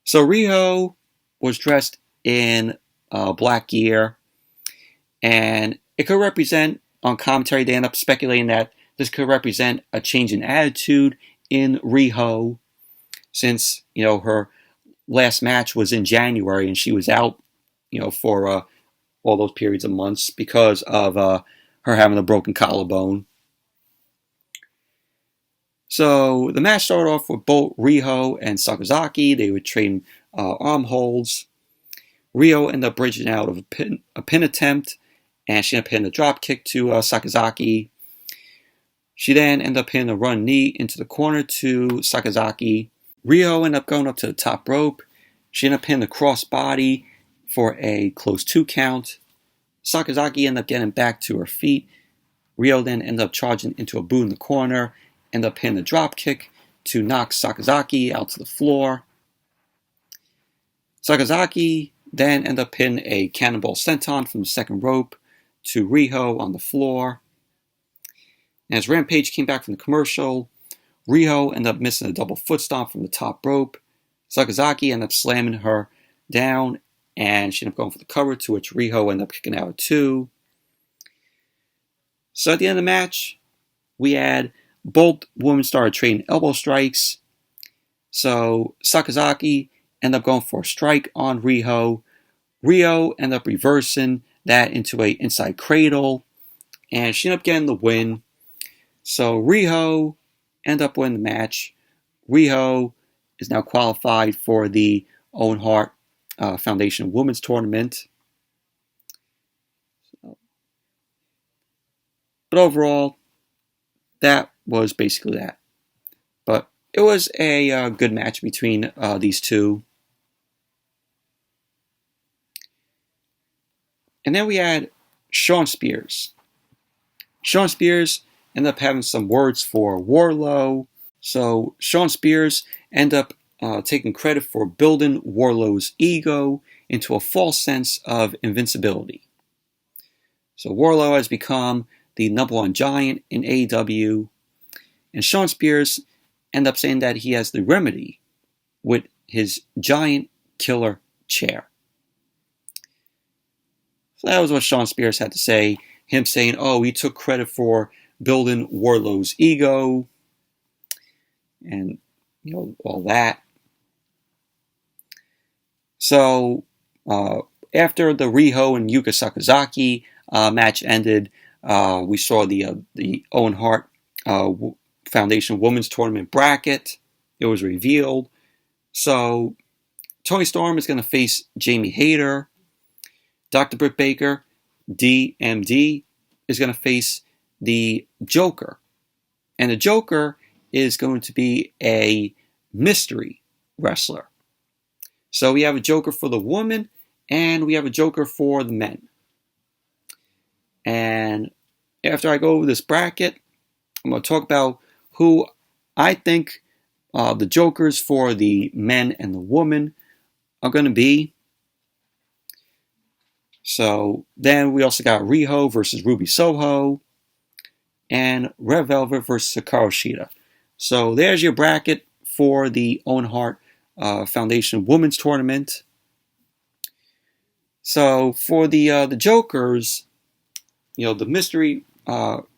So Riho was dressed in black gear, and it could represent, on commentary, they end up speculating that this could represent a change in attitude in Riho, since, her last match was in January, and she was out, for all those periods of months because of her having a broken collarbone. So the match started off with both Riho and Sakazaki. They would trade arm holds. Riho ended up bridging out of a pin attempt, and she ended up hitting a drop kick to Sakazaki. She then ended up hitting a run knee into the corner to Sakazaki. Riho ended up going up to the top rope. She ended up hitting the crossbody for a close 2 count. Sakazaki ended up getting back to her feet. Riho then ended up charging into a boot in the corner, ended up hitting a drop kick to knock Sakazaki out to the floor. Sakazaki then ended up hitting a cannonball senton from the second rope to Riho on the floor. And as Rampage came back from the commercial, Riho ended up missing a double foot stomp from the top rope. Sakazaki ended up slamming her down, and she ended up going for the cover, to which Riho ended up kicking out at 2. So at the end of the match, we had both women started trading elbow strikes. So Sakazaki ended up going for a strike on Riho. Riho ended up reversing that into a inside cradle, and she ended up getting the win. So Riho ended up winning the match. Riho is now qualified for the Owen Hart Foundation Women's Tournament. But overall, that was basically that. But it was a good match between these two. And then we had Shawn Spears. Shawn Spears ended up having some words for Wardlow. So Shawn Spears ended up taking credit for building Wardlow's ego into a false sense of invincibility. So Wardlow has become the number one giant in AEW, and Shawn Spears ended up saying that he has the remedy with his giant killer chair. So that was what Shawn Spears had to say. Him saying, he took credit for building Wardlow's ego and, all that. So after the Riho and Yuka Sakazaki match ended, we saw the Owen Hart Foundation Women's Tournament bracket. It was revealed. So Toni Storm is going to face Jamie Hayter. Dr. Britt Baker, DMD, is going to face the Joker. And the Joker is going to be a mystery wrestler. So we have a Joker for the woman, and we have a Joker for the men. And after I go over this bracket, I'm going to talk about who I think the Jokers for the men and the woman are going to be. So then we also got Riho versus Ruby Soho, and Red Velvet versus Hikaru Shida. So there's your bracket for the Owen Hart Foundation Women's Tournament. So for the Jokers, the mystery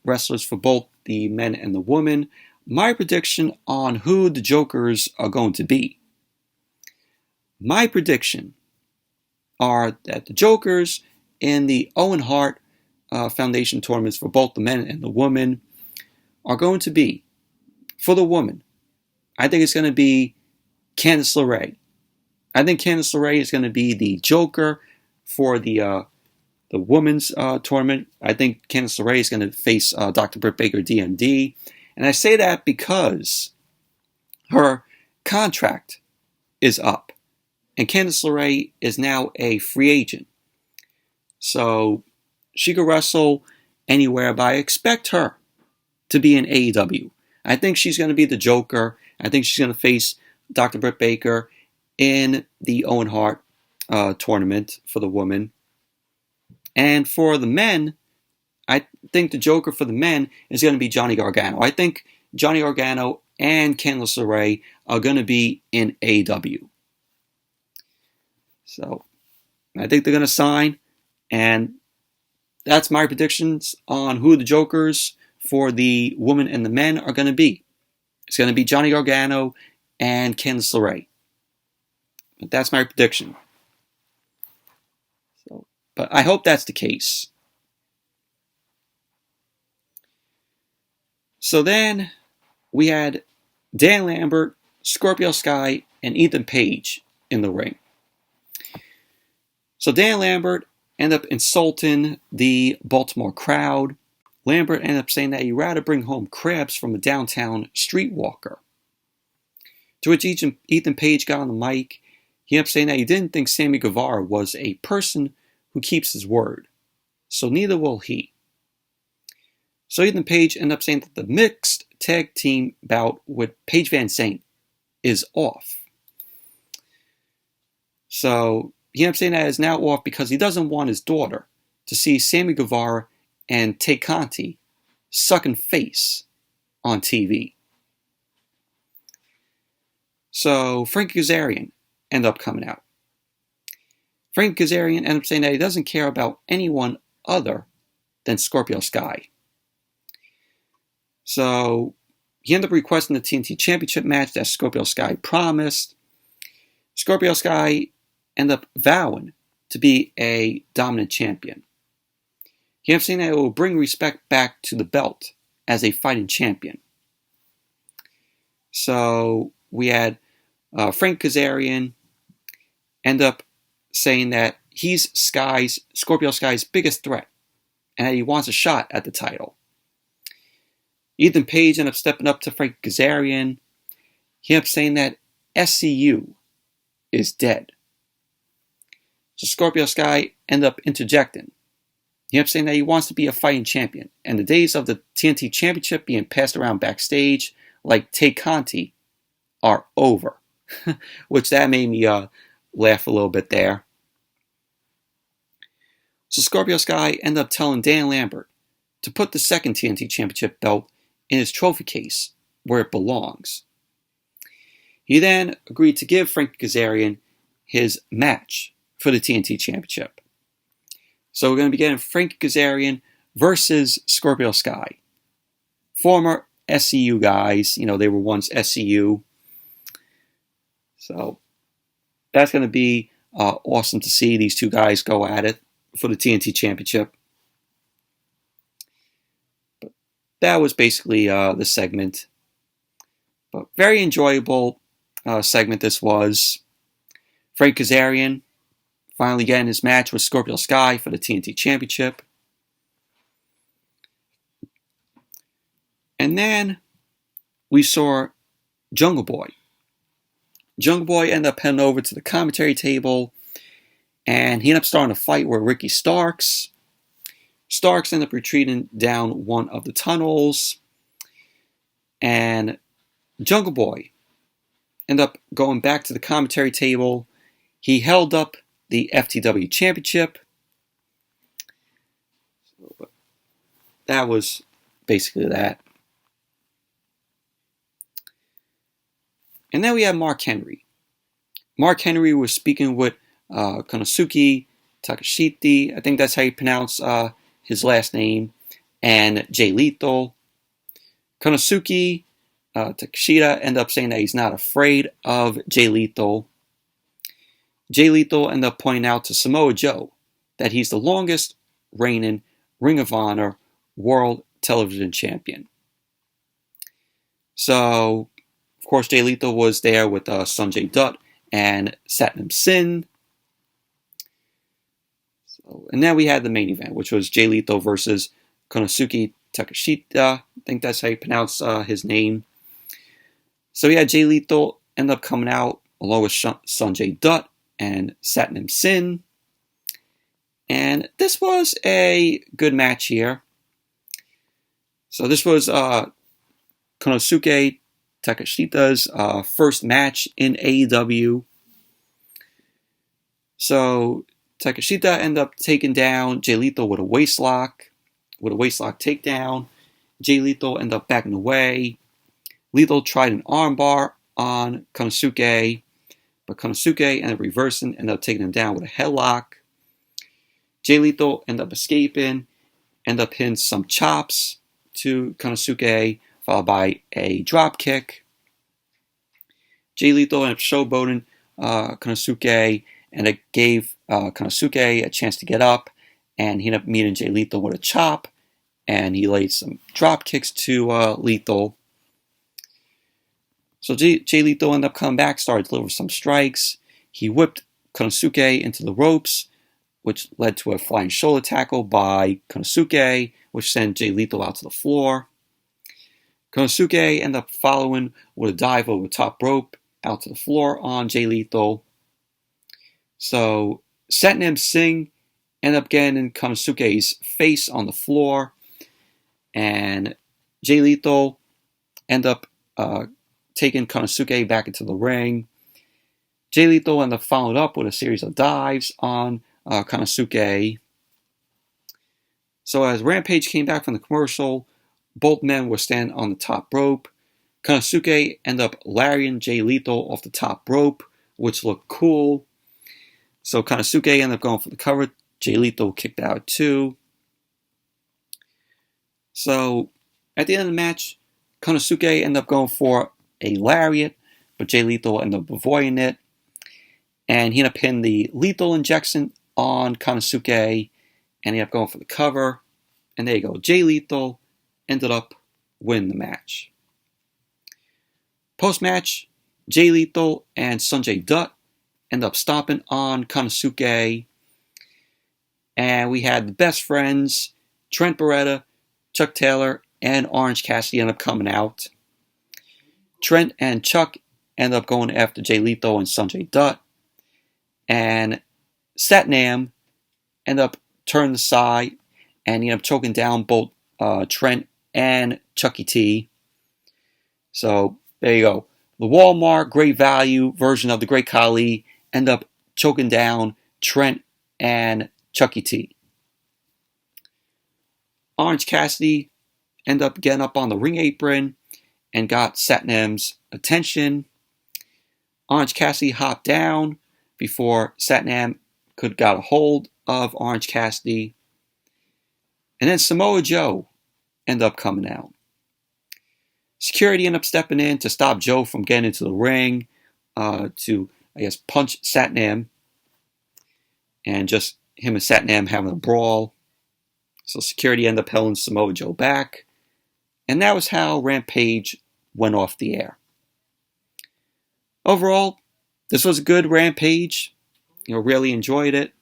wrestlers for both the men and the women, my prediction on who the Jokers are going to be. My prediction are that the Jokers in the Owen Hart Foundation tournaments for both the men and the women are going to be, for the woman, I think it's going to be Candice LeRae. I think Candice LeRae is going to be the Joker for the women's tournament. I think Candice LeRae is going to face Dr. Britt Baker, DMD. And I say that because her contract is up. And Candice LeRae is now a free agent. So she could wrestle anywhere, but I expect her to be in AEW. I think she's going to be the Joker. I think she's going to face Dr. Britt Baker in the Owen Hart tournament for the women. And for the men, I think the Joker for the men is going to be Johnny Gargano. I think Johnny Gargano and Candice LeRae are going to be in AEW. So I think they're going to sign, and that's my predictions on who the Jokers for the women and the men are going to be. It's going to be Johnny Gargano and Candice LeRae. But that's my prediction. But I hope that's the case. So then we had Dan Lambert, Scorpio Sky, and Ethan Page in the ring. So Dan Lambert ended up insulting the Baltimore crowd. Lambert ended up saying that he'd rather bring home crabs from a downtown streetwalker. To which Ethan Page got on the mic. He ended up saying that he didn't think Sammy Guevara was a person who keeps his word. So neither will he. So Ethan Page ended up saying that the mixed tag team bout with Paige Van Zandt is off. So he ended up saying that it's now off because he doesn't want his daughter to see Sammy Guevara and Tay Conti sucking face on TV. So Frank Kazarian ended up coming out. Frank Kazarian ended up saying that he doesn't care about anyone other than Scorpio Sky. So he ended up requesting the TNT Championship match that Scorpio Sky promised. Scorpio Sky ended up vowing to be a dominant champion. He ended up saying that it will bring respect back to the belt as a fighting champion. So we had Frank Kazarian end up saying that he's Scorpio Sky's biggest threat and that he wants a shot at the title. Ethan Page ended up stepping up to Frank Kazarian. He ended up saying that SCU is dead. So Scorpio Sky ended up interjecting. He ended up saying that he wants to be a fighting champion, and the days of the TNT Championship being passed around backstage like Tay Conti are over. Which that made me laugh a little bit there. So Scorpio Sky ended up telling Dan Lambert to put the second TNT Championship belt in his trophy case where it belongs. He then agreed to give Frank Kazarian his match for the TNT Championship. So we're going to be getting Frank Kazarian versus Scorpio Sky. Former SCU guys, they were once SCU. So that's going to be awesome to see these two guys go at it for the TNT Championship. But that was basically the segment. But very enjoyable segment this was. Frank Kazarian finally getting his match with Scorpio Sky for the TNT Championship. And then we saw Jungle Boy. Jungle Boy ended up heading over to the commentary table, and he ended up starting a fight with Ricky Starks. Starks ended up retreating down one of the tunnels, and Jungle Boy ended up going back to the commentary table. He held up the FTW Championship. That was basically that. And then we have Mark Henry. Mark Henry was speaking with Konosuke Takashita. I think that's how you pronounce his last name. And Jay Lethal. Konosuke Takashita ended up saying that he's not afraid of Jay Lethal. Jay Lethal ended up pointing out to Samoa Joe that he's the longest reigning Ring of Honor World Television Champion. So Of course, Jay Lethal was there with Sanjay Dutt and Satnam Singh. And then we had the main event, which was Jay Lethal versus Konosuki Takashita. I think that's how you pronounce his name. So we had Jay Lethal end up coming out along with Sanjay Dutt and Satnam Singh. And this was a good match here. So this was Konosuke Takashita's first match in AEW. So Takashita ended up taking down Jay Lethal with a waistlock takedown. Jay Lethal ended up backing away. Lethal tried an armbar on Konosuke, but Konosuke ended up reversing, ended up taking him down with a headlock. Jay Lethal ended up escaping, ended up hitting some chops to Konosuke, followed by a drop kick. Jay Lethal ended up showboating Konosuke, and it gave Konosuke a chance to get up, and he ended up meeting Jay Lethal with a chop, and he laid some drop kicks to Lethal. So Jay Lethal ended up coming back, started to deliver some strikes. He whipped Konosuke into the ropes, which led to a flying shoulder tackle by Konosuke, which sent Jay Lethal out to the floor. Konosuke ended up following with a dive over the top rope out to the floor on Jay Lethal. So Satnam Singh ended up getting in Konosuke's face on the floor, and Jay Lethal ended up taking Konosuke back into the ring. Jay Lethal ended up following up with a series of dives on Konosuke. So as Rampage came back from the commercial, both men were standing on the top rope. Konosuke ended up lariating Jay Lethal off the top rope, which looked cool. So Konosuke ended up going for the cover. Jay Lethal kicked out too. So at the end of the match, Konosuke ended up going for a lariat, but Jay Lethal ended up avoiding it. And he ended up hitting the lethal injection on Konosuke, and he ended up going for the cover. And there you go. Jay Lethal ended up winning the match. Post-match, Jay Lethal and Sanjay Dutt ended up stomping on Konosuke. And we had the best friends, Trent Beretta, Chuck Taylor, and Orange Cassidy end up coming out. Trent and Chuck end up going after Jay Lethal and Sanjay Dutt. And Satnam end up turning aside, and he ended up choking down both Trent and Chucky T. So there you go. The Walmart Great Value version of the Great Khali end up choking down Trent and Chucky T. Orange Cassidy ended up getting up on the ring apron and got Satnam's attention. Orange Cassidy hopped down before Satnam could got a hold of Orange Cassidy. And then Samoa Joe ended up coming out. Security ended up stepping in to stop Joe from getting into the ring to, I guess, punch Satnam. And just him and Satnam having a brawl. So security ended up holding Samoa Joe back. And that was how Rampage went off the air. Overall, this was a good Rampage. Really enjoyed it.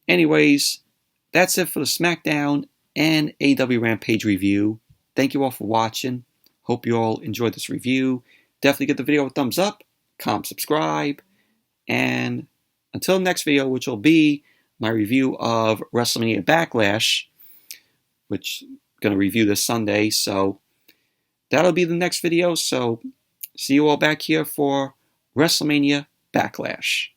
Anyways, that's it for the Smackdown and AEW Rampage review. Thank you all for watching. Hope you all enjoyed this review. Definitely give the video a thumbs up, comment, subscribe, and until the next video, which will be my review of WrestleMania Backlash, which I'm going to review this Sunday. So that'll be the next video. So see you all back here for WrestleMania Backlash.